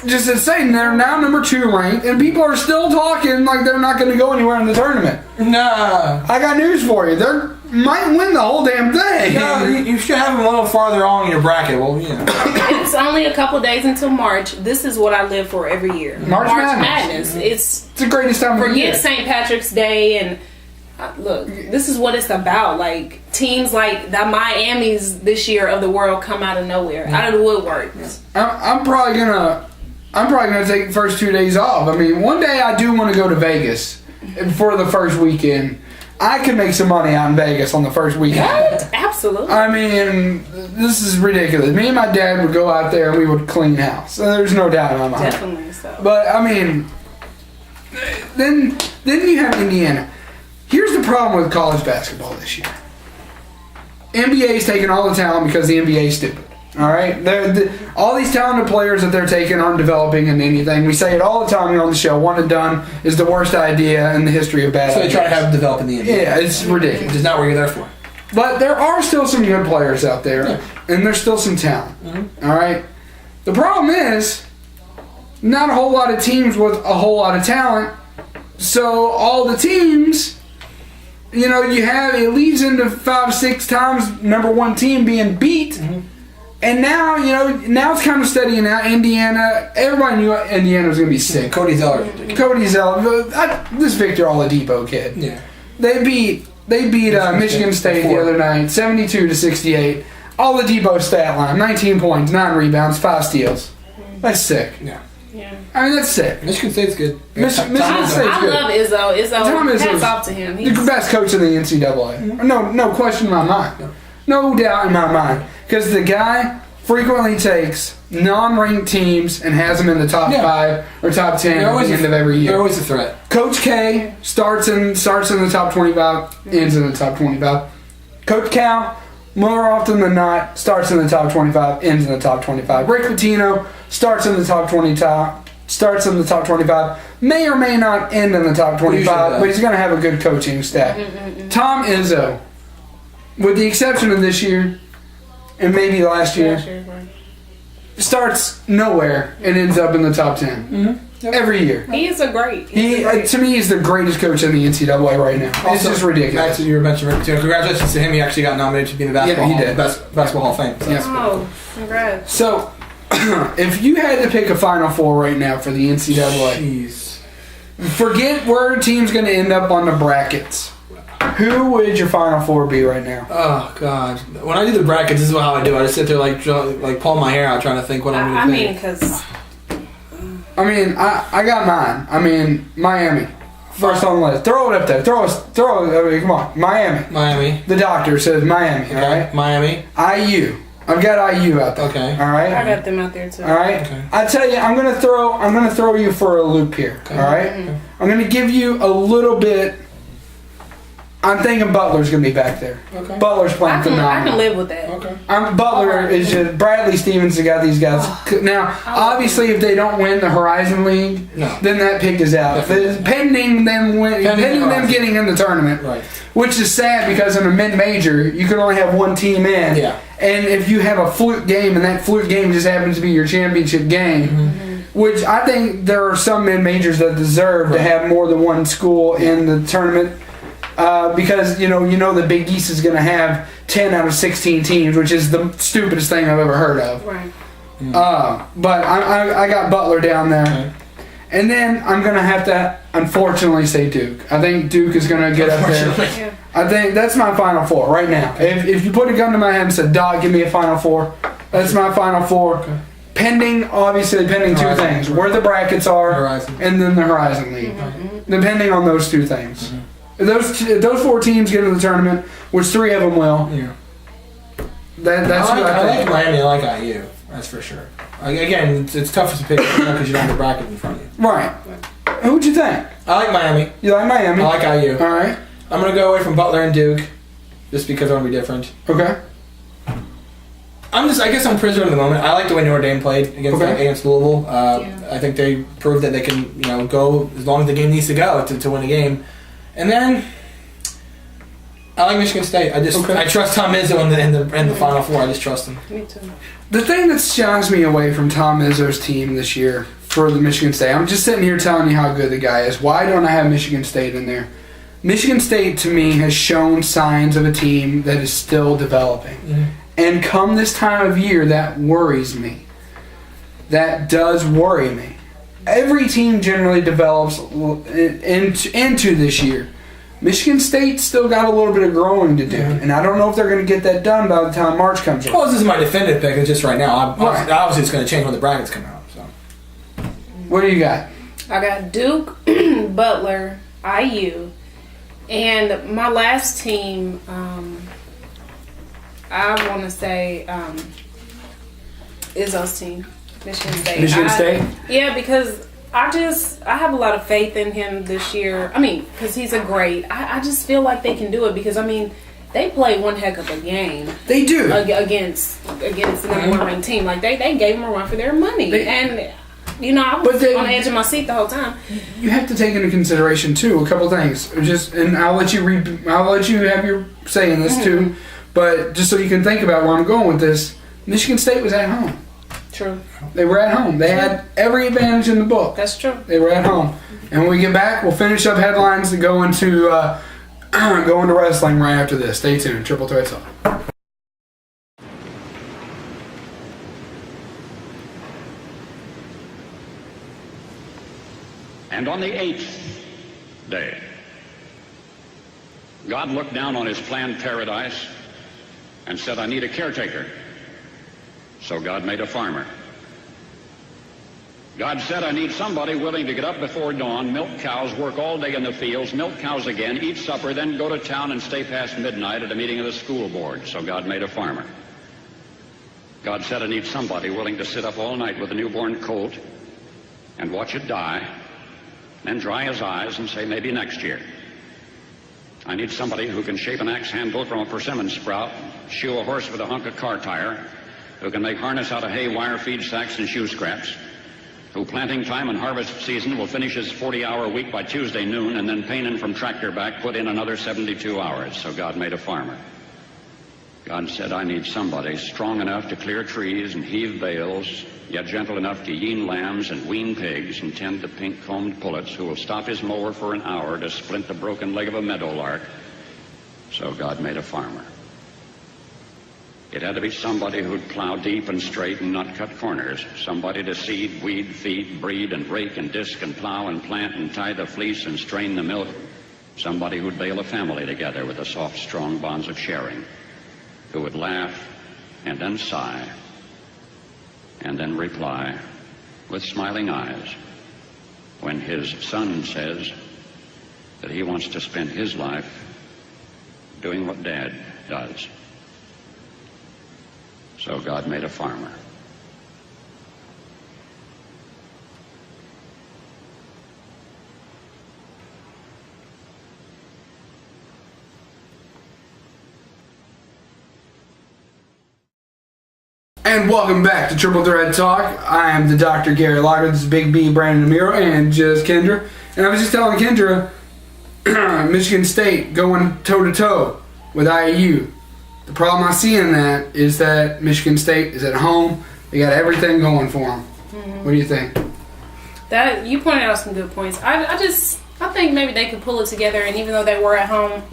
just insane. They're now number 2 ranked, and people are still talking like they're not going to go anywhere in the tournament. Nah. I got news for you. They might win the whole damn thing. No, you should have them a little farther on in your bracket. Well, you know. It's only a couple days until March. This is what I live for every year. March Madness. It's the greatest time of the year. Forget St. Patrick's Day and look, this is what it's about. Like teams like the Miamis this year of the world come out of nowhere, out of the woodworks. I'm probably gonna take the first 2 days off. I mean, one day I do want to go to Vegas for the first weekend. I can make some money out in Vegas on the first weekend. What? Absolutely. I mean, this is ridiculous. Me and my dad would go out there and we would clean house. There's no doubt in my mind. Definitely so. But I mean, then you have Indiana. Here's the problem with college basketball this year. NBA's taking all the talent because the NBA's stupid. All right? All these talented players that they're taking aren't developing in anything. We say it all the time here on the show. One and done is the worst idea in the history of bad ideas. So they try to have them develop in the NBA. Yeah, it's ridiculous. Which is not what you're there for. But there are still some good players out there, and there's still some talent. All right? The problem is, not a whole lot of teams with a whole lot of talent. So all the teams, you know, it leads into 5-6 times number 1 team being beat. And now, now it's kind of steadying out. Indiana, everybody knew Indiana was going to be sick. Cody Zeller. This Victor Oladipo kid. Yeah. They beat Michigan State the other night, 72-68. Oladipo stat line: 19 points, 9 rebounds, 5 steals. That's sick. Yeah. I mean, that's sick. Michigan State's good. Michigan State's good. I love Izzo. Hats off to him. He's the best coach in the NCAA. No question in my mind. No doubt in my mind. Because the guy frequently takes non-ranked teams and has them in the top 5 or top 10 at the end of every year. They're always a threat. Coach K starts in the top 25, ends in the top 25. Coach Cal, more often than not, starts in the top 25, ends in the top 25. Rick Pitino starts in the top 25, may or may not end in the top 25, but he's going to have a good coaching staff. Tom Izzo, with the exception of this year and maybe last year, starts nowhere and ends up in the top 10 every year. He is a great. To me, he's the greatest coach in the NCAA right now. It's just ridiculous. Back to your mention, congratulations to him. He actually got nominated to be in the Basketball Hall of Fame. So. Congrats. So, if you had to pick a Final Four right now for the NCAA, forget where a team's going to end up on the brackets. Who would your Final Four be right now? Oh God! When I do the brackets, this is how I do. I just sit there like pulling my hair out, trying to think what I'm going to think. I got mine. Miami. First on the list. Throw it up there. Throw it. Come on. Miami. The doctor says Miami. Okay. All right. Miami. IU. I've got IU out there. Okay. All right. I got them out there too. All right. Okay. I tell you, I'm gonna throw you for a loop here. Okay. All right. I'm gonna give you a little bit. I'm thinking Butler's going to be back there. Okay. Butler's playing phenomenal. I can live with that. Okay. Butler is just... Bradley Stevens has got these guys. Now, obviously, if they don't win the Horizon League, then that pick is out. Pending them getting in the tournament, right. Which is sad because in a mid-major, you can only have one team in. Yeah. And if you have a fluke game, and that fluke game just happens to be your championship game, which I think there are some mid-majors that deserve to have more than one school in the tournament. Because you know the Big East is going to have 10 out of 16 teams, which is the stupidest thing I've ever heard of. Right. But I got Butler down there, okay. And then I'm going to have to unfortunately say Duke. I think Duke is going to get up there. Yeah. I think that's my Final Four right now. If you put a gun to my head and said, "Dog, give me a Final Four," that's my Final Four. Okay. obviously pending two Horizon. things: where the brackets are, Horizon. and then the Horizon League. Depending on those two things, if those 4 teams get into the tournament, which 3 of them will. Yeah. That's I what I think. like Miami. I like IU. That's for sure. Again, it's tough to pick because you don't have the bracket in front of you. Right. Who'd you think? I like Miami. You like Miami? I like IU. All right. I'm gonna go away from Butler and Duke, just because I want to be different. Okay. I guess I'm prisoner in the moment. I like the way Notre Dame played against Louisville. I think they proved that they can, go as long as the game needs to go to win a game. And then I like Michigan State. I trust Tom Izzo in the Final Four. I just trust him. Me too. The thing that shies me away from Tom Izzo's team this year for the Michigan State, I'm just sitting here telling you how good the guy is. Why don't I have Michigan State in there? Michigan State, to me, has shown signs of a team that is still developing. Mm-hmm. And come this time of year, that worries me. That does worry me. Every team generally develops into this year. Michigan State still got a little bit of growing to do, and I don't know if they're going to get that done by the time March comes around. Well, this is my definitive pick. It's just right now. Obviously, it's going to change when the brackets come out. So, what do you got? I got Duke, Butler, IU, and my last team. I want to say Izzo's team, Michigan State. Michigan State? Yeah, because I have a lot of faith in him this year. I mean, because he's a great. I just feel like they can do it because, they play one heck of a game. They do. Against the number 1 ranked team. Like, they gave him a run for their money. I was on the edge of my seat the whole time. You have to take into consideration, too, a couple things. And I'll let you have your say in this, too. But just so you can think about where I'm going with this, Michigan State was at home. True. They were at home. They had every advantage in the book. That's true. They were at home. And when we get back, we'll finish up headlines and go into wrestling right after this. Stay tuned. Triple Threat Talk. And on the 8th day, God looked down on his planned paradise and said, I need a caretaker. So God made a farmer. God said, I need somebody willing to get up before dawn, milk cows, work all day in the fields, milk cows again, eat supper, then go to town and stay past midnight at a meeting of the school board. So God made a farmer. God said, I need somebody willing to sit up all night with a newborn colt and watch it die, then dry his eyes and say, maybe next year. I need somebody who can shape an axe handle from a persimmon sprout, shoe a horse with a hunk of car tire, who can make harness out of hay, wire, feed sacks, and shoe scraps, who planting time and harvest season will finish his 40-hour week by Tuesday noon, and then painting from tractor back put in another 72 hours. So God made a farmer. God said, I need somebody strong enough to clear trees and heave bales, yet gentle enough to yean lambs and wean pigs and tend the pink-combed pullets, who will stop his mower for an hour to splint the broken leg of a meadowlark. So God made a farmer. It had to be somebody who'd plow deep and straight and not cut corners. Somebody to seed, weed, feed, breed, and rake and disc and plow and plant and tie the fleece and strain the milk. Somebody who'd bale a family together with the soft, strong bonds of sharing. Who would laugh and then sigh and then reply with smiling eyes when his son says that he wants to spend his life doing what Dad does. So God made a farmer. And welcome back to Triple Threat Talk. I am the Dr. Gary Lager. This is Big B, Brandon Amiro, and just Kendra. And I was just telling Kendra, Michigan State going toe-to-toe with IU. The problem I see in that is that Michigan State is at home. They got everything going for them. Mm-hmm. What do you think? That you pointed out some good points. I think maybe they could pull it together. And even though they were at home,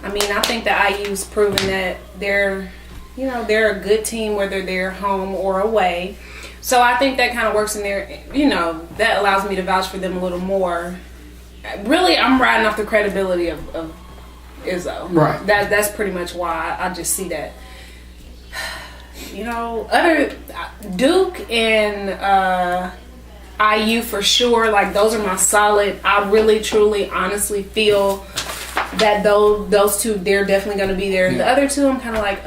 I think the IU's proven that they're a good team whether they're home or away. So I think that kind of works in there. That allows me to vouch for them a little more. Really, I'm riding off the credibility of Izzo. Right. That's pretty much why I just see that. you know, other Duke and IU for sure. Like those are my solid. I really, truly, honestly feel that those two, they're definitely going to be there. The other two, I'm kind of like,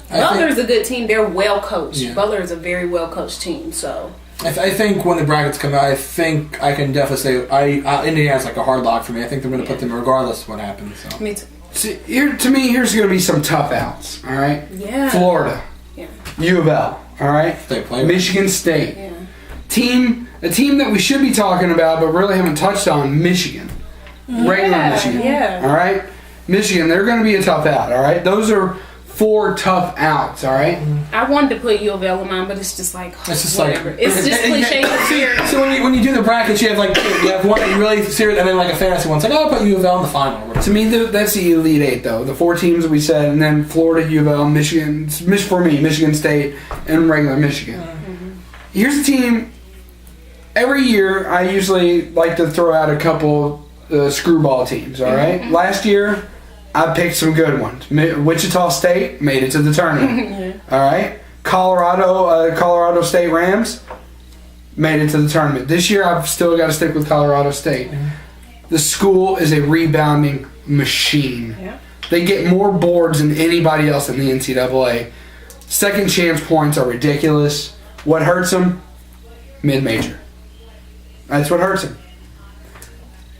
Butler's a good team. They're well coached. Yeah. Butler is a very well coached team. So I think when the brackets come out, I think I can definitely say Indiana's like a hard lock for me. I think they're going to put them regardless of what happens. So. Me too. See, here's going to be some tough outs. All right. Yeah. Florida. Yeah. U of L. All right. Michigan State. Yeah. A team that we should be talking about, but really haven't touched on. Michigan. Regular Michigan. Yeah. All right. Michigan. They're going to be a tough out. All right. Those are 4 tough outs. All right. I wanted to put U of L in mine, but it's just like whatever. It's just cliche. So when you do the brackets, you have one that you really serious, and then like a fantasy one. It's like, I'll put U of L in the final. To me, that's the Elite Eight, though. The 4 teams that we said, and then Florida, U of L, Michigan. For me, Michigan State, and regular Michigan. Here's a team. Every year, I usually like to throw out a couple screwball teams. All right. Last year, I picked some good ones. Wichita State made it to the tournament. All right. Colorado State Rams made it to the tournament. This year, I've still got to stick with Colorado State. The school is a rebounding machine. Yeah. They get more boards than anybody else in the NCAA. Second chance points are ridiculous. What hurts them? Mid-major. That's what hurts them.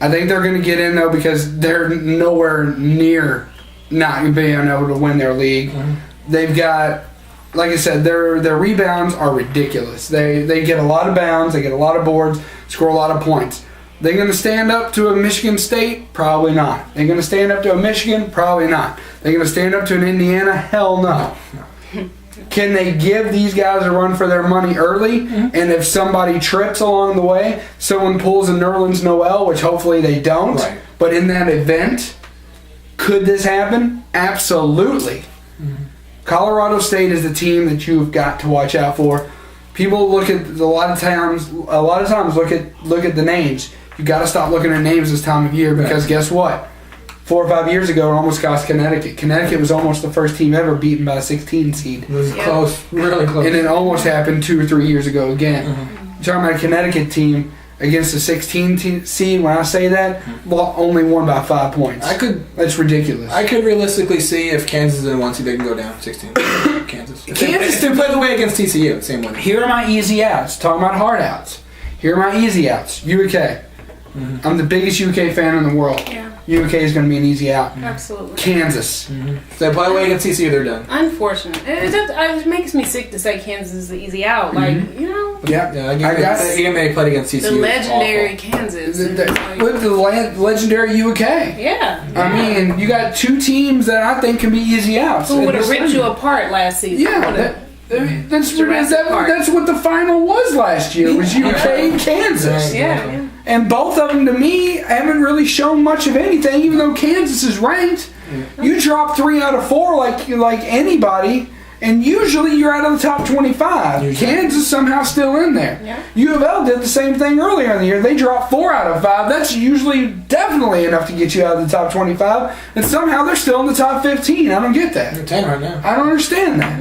I think they're going to get in, though, because they're nowhere near not being able to win their league. They've got, like I said, their rebounds are ridiculous. They get a lot of bounds, they get a lot of boards, score a lot of points. They're going to stand up to a Michigan State? Probably not. They're going to stand up to a Michigan? Probably not. They're going to stand up to an Indiana? Hell no. Can they give these guys a run for their money early? And if somebody trips along the way, someone pulls a Nerlens Noel, which hopefully they don't. Right. But in that event, could this happen? Absolutely. Colorado State is the team that you've got to watch out for. People look at a lot of times look at the names. You got to stop looking at names this time of year because guess what? 4 or 5 years ago, it almost cost Connecticut. Connecticut was almost the first team ever beaten by a 16 seed. It was close, really close. And it almost happened 2 or 3 years ago again. You're talking about a Connecticut team against a 16 seed. When I say that, only won by 5 points. That's ridiculous. I could realistically see if Kansas is in 1 seed, they can go down 16. Kansas. If they play the way against TCU, same way. Here are my easy outs. Talking about hard outs. Here are my easy outs. UK. I'm the biggest UK fan in the world. Yeah. UK is going to be an easy out. Absolutely. Kansas. If they play away against TCU, they're done. Unfortunate. It makes me sick to say Kansas is the easy out. Like, you know. Yeah, again, they played against TCU. The legendary Kansas. With the legendary UK. Yeah. I mean, you got 2 teams that I think can be easy outs. Who would have ripped you apart last season? Yeah. That's what the final was last year. Was UK and Kansas. Yeah. And both of them, to me, haven't really shown much of anything, even though Kansas is ranked. You drop 3 out of 4 like anybody, and usually you're out of the top 25. Kansas somehow still in there. Yeah. U of L did the same thing earlier in the year. They dropped 4 out of 5. That's usually definitely enough to get you out of the top 25, and somehow they're still in the top 15. I don't get that. They're 10 right now. I don't understand that.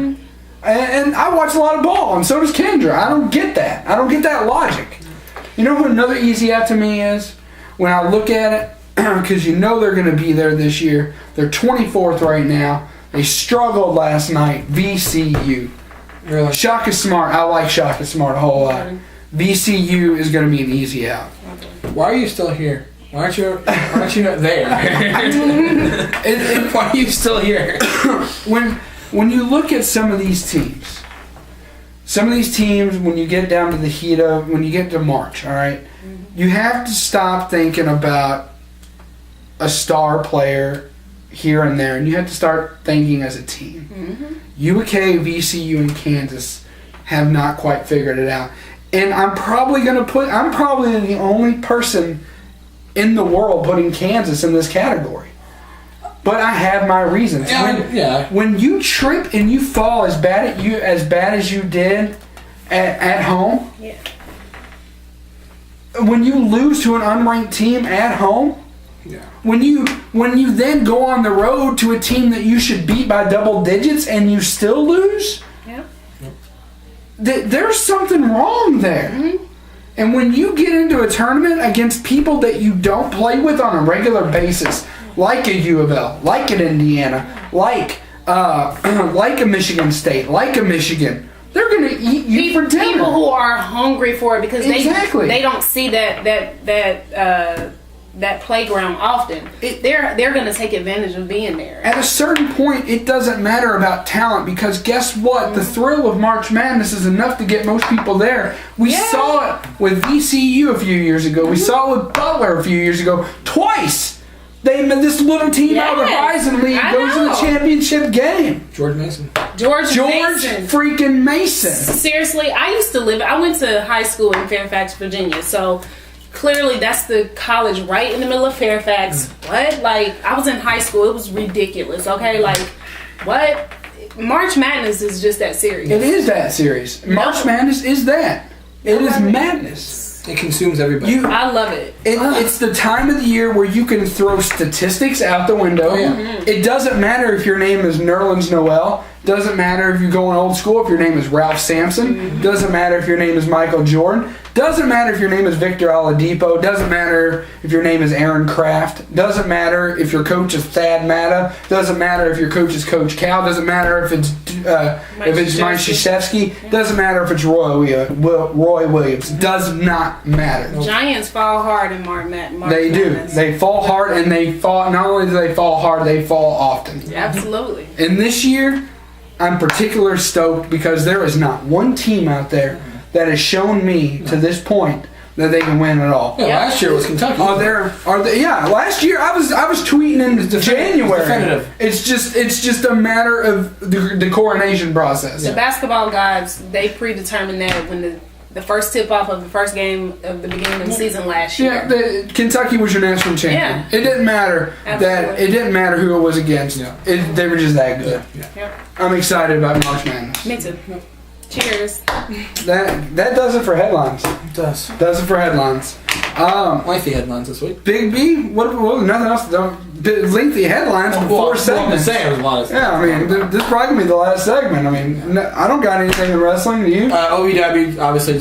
And I watch a lot of ball, and so does Kendra. I don't get that. I don't get that logic. You know what another easy out to me is? When I look at it, because you know they're going to be there this year. They're 24th right now. They struggled last night. VCU. Really? Shaka Smart. I like Shaka Smart a whole lot. VCU is going to be an easy out. Why are you still here? Why aren't you not there? Why are you still here? When you look at some of these teams, when you get down to the heat of, when you get to March, all right, you have to stop thinking about a star player here and there, and you have to start thinking as a team. UK, VCU, and Kansas have not quite figured it out. And I'm probably the only person in the world putting Kansas in this category. But I have my reasons. When you trip and you fall as bad as you did at home, when you lose to an unranked team at home, when you then go on the road to a team that you should beat by double digits and you still lose, there's something wrong there. Mm-hmm. And when you get into a tournament against people that you don't play with on a regular basis, like a U of L, like an Indiana, like a Michigan State, like a Michigan, they're going to eat you for dinner. People who are hungry for it because they don't see that playground often. They're going to take advantage of being there. At a certain point, it doesn't matter about talent because guess what? The thrill of March Madness is enough to get most people there. We saw it with VCU a few years ago. We saw it with Butler a few years ago. Twice. This little team out of the Horizon League goes to the championship game. George Mason. George Mason. Freaking Mason. Seriously, I went to high school in Fairfax, Virginia, so clearly that's the college right in the middle of Fairfax. What? Like, I was in high school, it was ridiculous, okay? Like, what? March Madness is just that serious. It is that serious. March Madness is that. It is madness. It consumes everybody. I love it. It's the time of the year where you can throw statistics out the window. It doesn't matter if your name is Nerlens Noel. Doesn't matter if you're going old school, if your name is Ralph Sampson. Doesn't matter if your name is Michael Jordan. Doesn't matter if your name is Victor Oladipo. Doesn't matter if your name is Aaron Kraft. Doesn't matter if your coach is Thad Matta. Doesn't matter if your coach is Coach Cal. Doesn't matter if it's Mike Krzyzewski. Doesn't matter if it's Roy Williams. Does not matter. Giants fall hard in March Madness. They do. They fall hard, and they fall. Not only do they fall hard, they fall often. Absolutely. And this year, I'm particularly stoked because there is not one team out there that has shown me to this point that they can win at all. Yeah, last year was Kentucky. Last year I was tweeting in January. Definitive. It's just a matter of the coronation process. The basketball gods, they predetermined that when the first tip off of the first game of the beginning of the season last year. Yeah, Kentucky was your national champion. Yeah. It didn't matter it didn't matter who it was against. They were just that good. I'm excited about March Madness. Me too. Cheers. That does it for headlines. It does. Does it for headlines. Lengthy headlines this week. Big B, what nothing else? Lengthy headlines before segments. I mean, this is probably gonna be the last segment. I mean, I don't got anything in wrestling. Do you? OVW, obviously,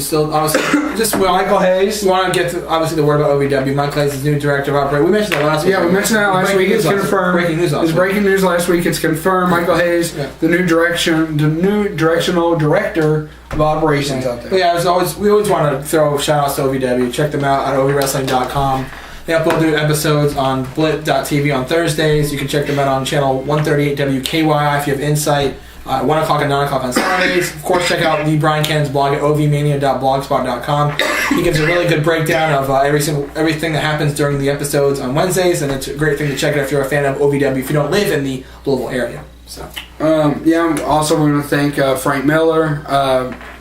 just Michael Hayes. You want to get to obviously the word about OVW. Michael Hayes is new director of operations. We mentioned that last week. Yeah, we mentioned that last week. It's confirmed. Breaking news. It's breaking news last week. It's confirmed. Michael Hayes, the new directional director of operations out there. Yeah, we always want to throw shout outs to OVW. Check them out at ovwrestling.com. They upload new episodes on blip.tv on Thursdays. You can check them out on channel 138 WKYI if you have insight. 1 o'clock and 9 o'clock on Saturdays. Of course, check out the Brian Cannon's blog at ovmania.blogspot.com. He gives a really good breakdown of everything that happens during the episodes on Wednesdays, and it's a great thing to check out if you're a fan of OVW if you don't live in the Louisville area. So. I'm also going to thank Frank Miller,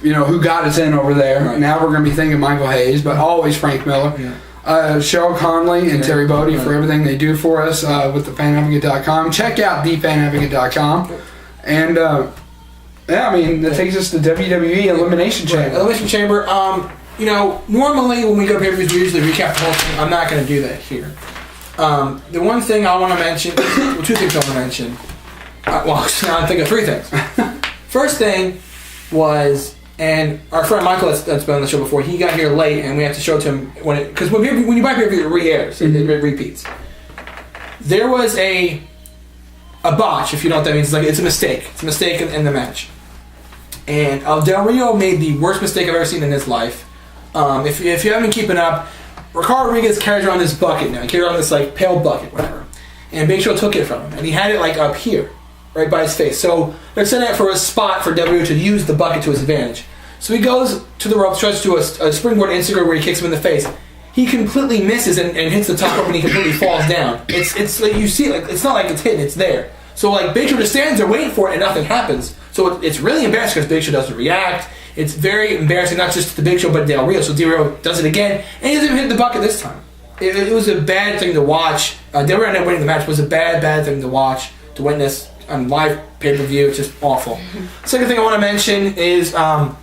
who got us in over there. Right. Now we're going to be thanking Michael Hayes, but always Frank Miller. Yeah. Cheryl Conley and Terry Bodie for everything they do for us with thefanadvocate.com. Check out thefanadvocate.com. And, that takes us to WWE Elimination Chamber. Elimination Chamber, normally when we go to pay-per-views, we usually recap the whole thing. I'm not going to do that here. The one thing I want to mention, two things I want to mention. Now I'm thinking of three things. First thing was, and our friend Michael that's been on the show before, he got here late and we had to show it to him because when you buy pay-per-view, it re-airs, it repeats. There was a botch, if you know what that means. It's a mistake. It's a mistake in the match. And Del Rio made the worst mistake I've ever seen in his life. If you haven't been keeping up, Ricardo Rodriguez carries around this bucket now. He carries around this pale bucket, whatever. And Big Show took it from him, and he had it up here, right by his face. So they're setting it for a spot for W to use the bucket to his advantage. So he goes to the rope, tries to do a springboard Instagram where he kicks him in the face. He completely misses and hits the top rope, and he completely falls down. It's like you see, it's not like it's hidden; it's there. So Big Show just stands there waiting for it, and nothing happens. So it's really embarrassing because Big Show doesn't react. It's very embarrassing, not just to the Big Show, but Del Rio. So Del Rio does it again, and he doesn't even hit the bucket this time. It was a bad thing to watch. Del Rio ended up winning the match. It was a bad thing to watch, to witness on live pay-per-view. It's just awful. Second thing I want to mention is the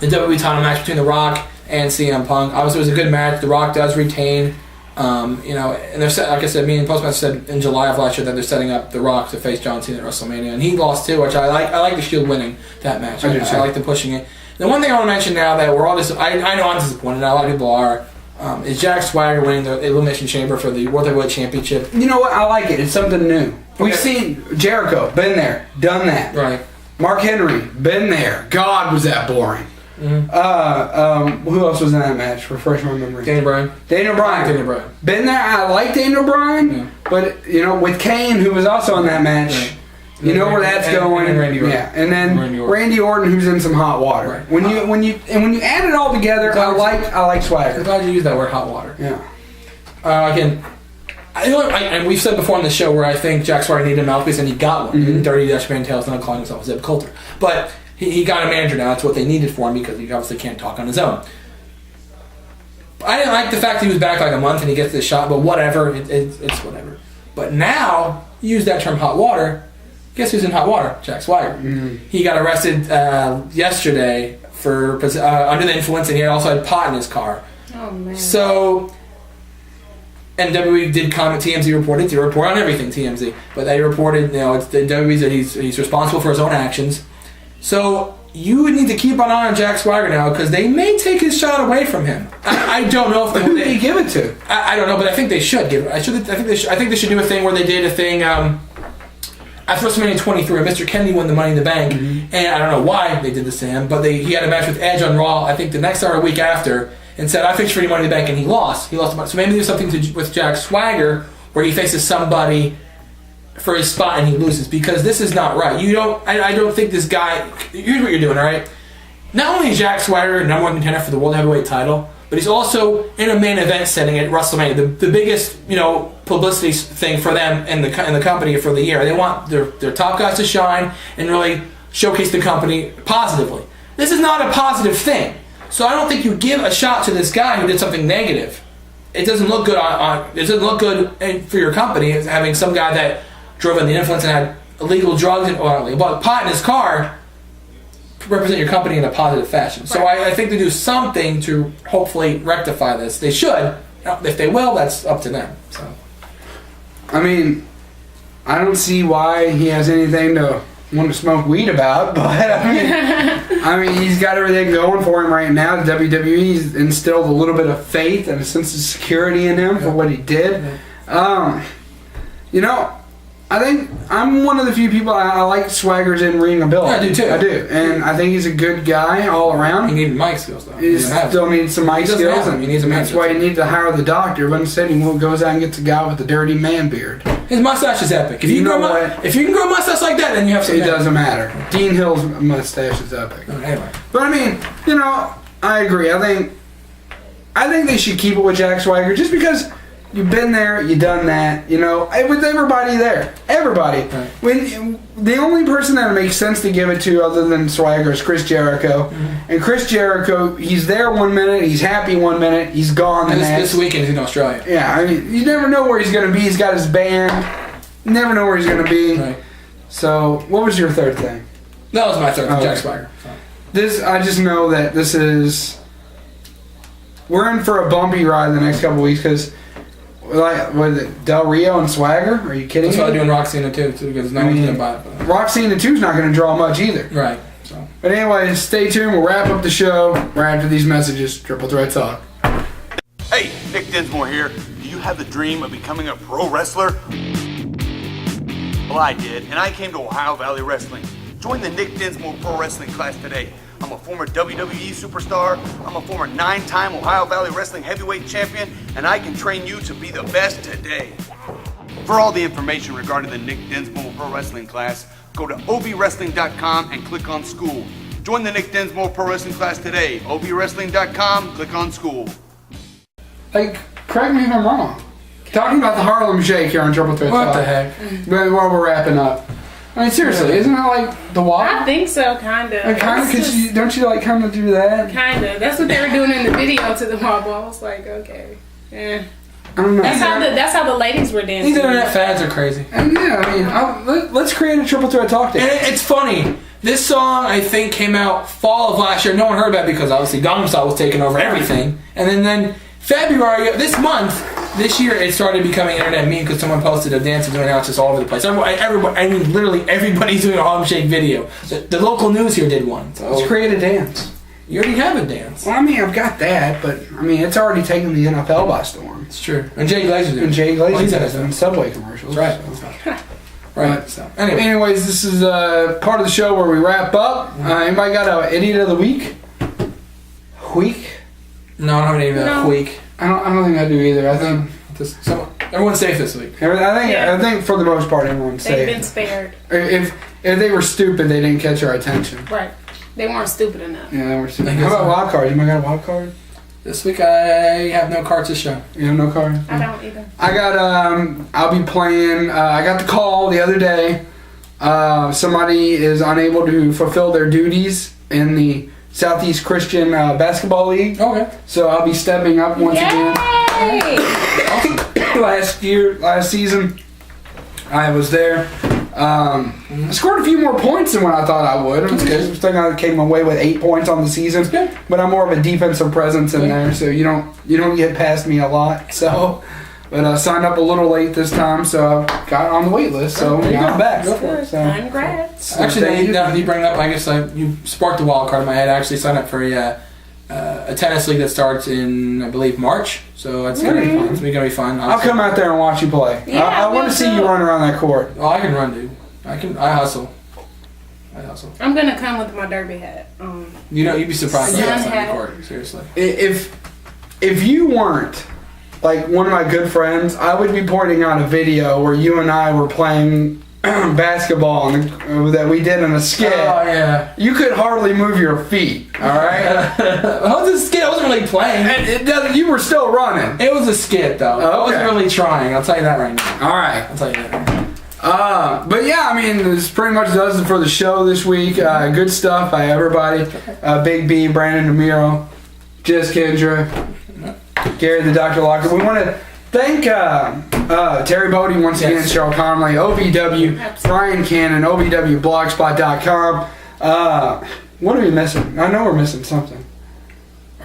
WWE title match between The Rock and CM Punk. Obviously, it was a good match. The Rock does retain. And they're like I said, me and PostMaster said in July of last year that they're setting up The Rock to face John Cena at WrestleMania, and he lost too, which I like. I like the Shield winning that match. I like them pushing it. The one thing I want to mention now that we're all I know I'm disappointed, a lot of people are, is Jack Swagger winning the Elimination Chamber for the World Heavyweight Championship. You know what? I like it. It's something new. We've seen Jericho, been there, done that. Right. Mark Henry, been there. God, was that boring. Mm-hmm. Who else was in that match? Refresh my memory. Daniel Bryan. Been there. I like Daniel Bryan, but with Kane, who was also in that match. Right. You know where that's going. And Randy Orton. Yeah, and then Randy Orton, who's in some hot water. Right. When you add it all together, I like Swagger. I'm glad you used that word, hot water. Yeah. Again, and we've said before on the show where I think Jack Swagger needed a mouthpiece, and he got one. Mm-hmm. Dirty Dutchman Tails not calling himself Zeb Coulter, but he got a manager now. That's what they needed for him because he obviously can't talk on his own. I didn't like the fact that he was back like a month and he gets this shot, but whatever, it's whatever. But now, use that term hot water. Guess who's in hot water? Jack Swagger. Mm-hmm. He got arrested yesterday for under the influence, and he also had pot in his car. Oh man! So, and WWE did comment. TMZ reported. They report on everything. TMZ, but they reported. It's the WWE said he's responsible for his own actions. So you would need to keep an eye on Jack Swagger now because they may take his shot away from him. I don't know if who did they give it to? I don't know, but I think they should give it. I think they should do a thing where they did a thing. After WrestleMania 23, Mr. Kennedy won the Money in the Bank, and I don't know why they did this to him, but he had a match with Edge on Raw, I think the next hour or a week after, and said, I fixed for you Money in the Bank, and he lost. So maybe there's something with Jack Swagger where he faces somebody for his spot and he loses, because this is not right. I don't think this guy... Here's what you're doing, all right? Not only is Jack Swagger number one contender for the World Heavyweight title, but he's also in a main event setting at WrestleMania, the biggest publicity thing for them and the company for the year. They want their top guys to shine and really showcase the company positively. This is not a positive thing, so I don't think you give a shot to this guy who did something negative. It doesn't look good it doesn't look good for your company having some guy that drove in the influence and had illegal drugs and pot in his car represent your company in a positive fashion. So I think they do something to hopefully rectify this. They should. If they will, that's up to them. So, I mean, I don't see why he has anything to want to smoke weed about, but I mean, he's got everything going for him right now. The WWE's instilled a little bit of faith and a sense of security in him for what he did. I think I'm one of the few people I like Swagger's in-ring ability. Yeah, I do too. I do, and I think he's a good guy all around. He needs mic skills though. He still needs some mic skills, and he needs a that's why he needs to hire the doctor. But instead, he goes out and gets a guy with a dirty man beard. His mustache is epic. If you can grow a mustache like that, then you have something. It doesn't matter. Dean Hill's mustache is epic. Anyway, but I mean, I agree. I think they should keep it with Jack Swagger just because. You've been there, you've done that, with everybody there. Everybody. Right. When the only person that makes sense to give it to other than Swagger is Chris Jericho. Mm-hmm. And Chris Jericho, he's there 1 minute, he's happy 1 minute, he's gone the next. This weekend he's in Australia. Yeah, I mean, you never know where he's going to be. He's got his band. You never know where he's going to be. Right. So, what was your third thing? That was my third thing, Jack Swagger. So. I just know that this is... We're in for a bumpy ride the next couple weeks because... what is it, Del Rio and Swagger? Are you kidding me? That's why I'm doing Roxana too, because no one's gonna buy it. Roxana 2's not going to draw much either. Right. So. But anyways, stay tuned. We'll wrap up the show right after these messages. Triple Threat Talk. Hey, Nick Dinsmore here. Do you have the dream of becoming a pro wrestler? Well, I did, and I came to Ohio Valley Wrestling. Join the Nick Dinsmore Pro Wrestling class today. I'm a former WWE superstar, I'm a former 9-time Ohio Valley Wrestling heavyweight champion, and I can train you to be the best today. For all the information regarding the Nick Dinsmore Pro Wrestling class, go to obwrestling.com and click on school. Join the Nick Dinsmore Pro Wrestling class today. obwrestling.com, click on school. Correct me if I'm wrong. Talking about the Harlem Shake here on Triple Threat Talk. What the heck? While we're wrapping up. I mean, seriously, isn't that like the wobble? I think so, kind of. Don't you kind of do that? Kind of. That's what they were doing in the video to the wobble. I was like, okay, I don't know. That's how the ladies were dancing. These internet fads are crazy. And yeah, I mean, let's create a Triple Threat Talk day. And it's funny. This song, I think, came out fall of last year. No one heard about it because obviously Gangnam Style was taking over everything. And then February, this year, it started becoming an internet meme because someone posted a dance doing it just all over the place. Literally everybody's doing a Harlem Shake video. The local news here did one. So. Let's create a dance. You already have a dance. Well, I mean, I've got that, but I mean, it's already taken the NFL by storm. It's true. And Jay Glazer's doing it. And Jay Glazer's he's doing it in Subway commercials. That's right. So. Right. So, anyways, this is part of the show where we wrap up. Anybody got an idiot of the week? No, I don't have any of the week. I don't think I do either. I think everyone's safe this week. I think for the most part everyone's safe. They've been spared. If they were stupid, they didn't catch our attention. Right. They weren't stupid enough. Yeah, they weren't stupid. How about wild cards? You might got a wild card? This week I have no cards to show. You have no card? I don't either. I got I'll be playing. I got the call the other day. Somebody is unable to fulfill their duties in the Southeast Christian Basketball League. Okay. So I'll be stepping up once again. Last season, I was there. I scored a few more points than what I thought I would. I was thinking I came away with 8 points on the season, but I'm more of a defensive presence in there, so you don't get past me a lot. So, but I signed up a little late this time, so I got on the wait list. So now I'm back. Go for it. So, congrats. Actually, now you bring it up. I guess you sparked the wild card in my head. I actually signed up for a tennis league that starts in, I believe, March. So that's gonna be fun. It's gonna be fun. I'll come out there and watch you play. Yeah, I want to see you run around that court. Oh, I can run, dude. I hustle. I'm gonna come with my derby hat. You'd be surprised Sun on the hat. court. Seriously. If you weren't like one of my good friends, I would be pointing out a video where you and I were playing basketball that we did in a skit. Oh yeah. You could hardly move your feet. All right. How was a skit? I wasn't really playing. You were still running. It was a skit though. I wasn't really trying. I'll tell you that right now. All right. I'll tell you that. But yeah, I mean, this pretty much does it for the show this week. Good stuff by everybody. Big B, Brandon DeMiro, Jess Kendra, Gary the Dr. Locker. We want to thank Terry Bodie once again, Cheryl Conley, OVW, Brian Cannon, OVWblogspot.com. What are we missing? I know we're missing something.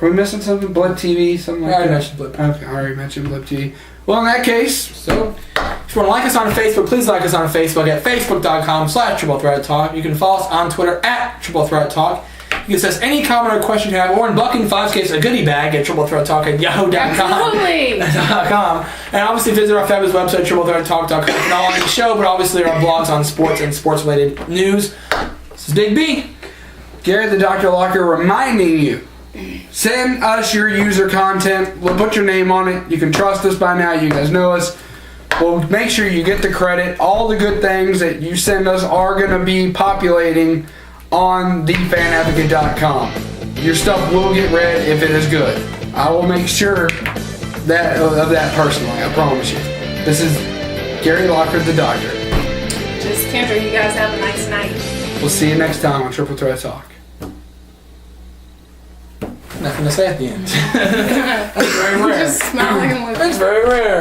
Are we missing something? Blip TV? Something like that? I already mentioned Blip. Okay, I already mentioned Blip TV. Well, in that case, so if you want to like us on Facebook, please like us on Facebook at facebook.com/triplethreattalk. You can follow us on Twitter at triplethreattalk. You can send us any comment or question you have, or in Bucking 5's case, a goodie bag at triplethreattalk@yahoo.com. And obviously visit our fabulous website, triplethreattalk.com. Not only the show, but obviously our blogs on sports and sports-related news. This is Big B. Gary the Dr. Locker reminding you, send us your user content. We'll put your name on it. You can trust us by now. You guys know us. We'll make sure you get the credit. All the good things that you send us are going to be populating on thefanadvocate.com. Your stuff will get read if it is good. I will make sure of that personally. I promise you. This is Gary Locker, the Doctor. Just Kendra, you guys have a nice night. We'll see you next time on Triple Threat Talk. Nothing to say at the end. That's very rare. Just smiling with That's very rare.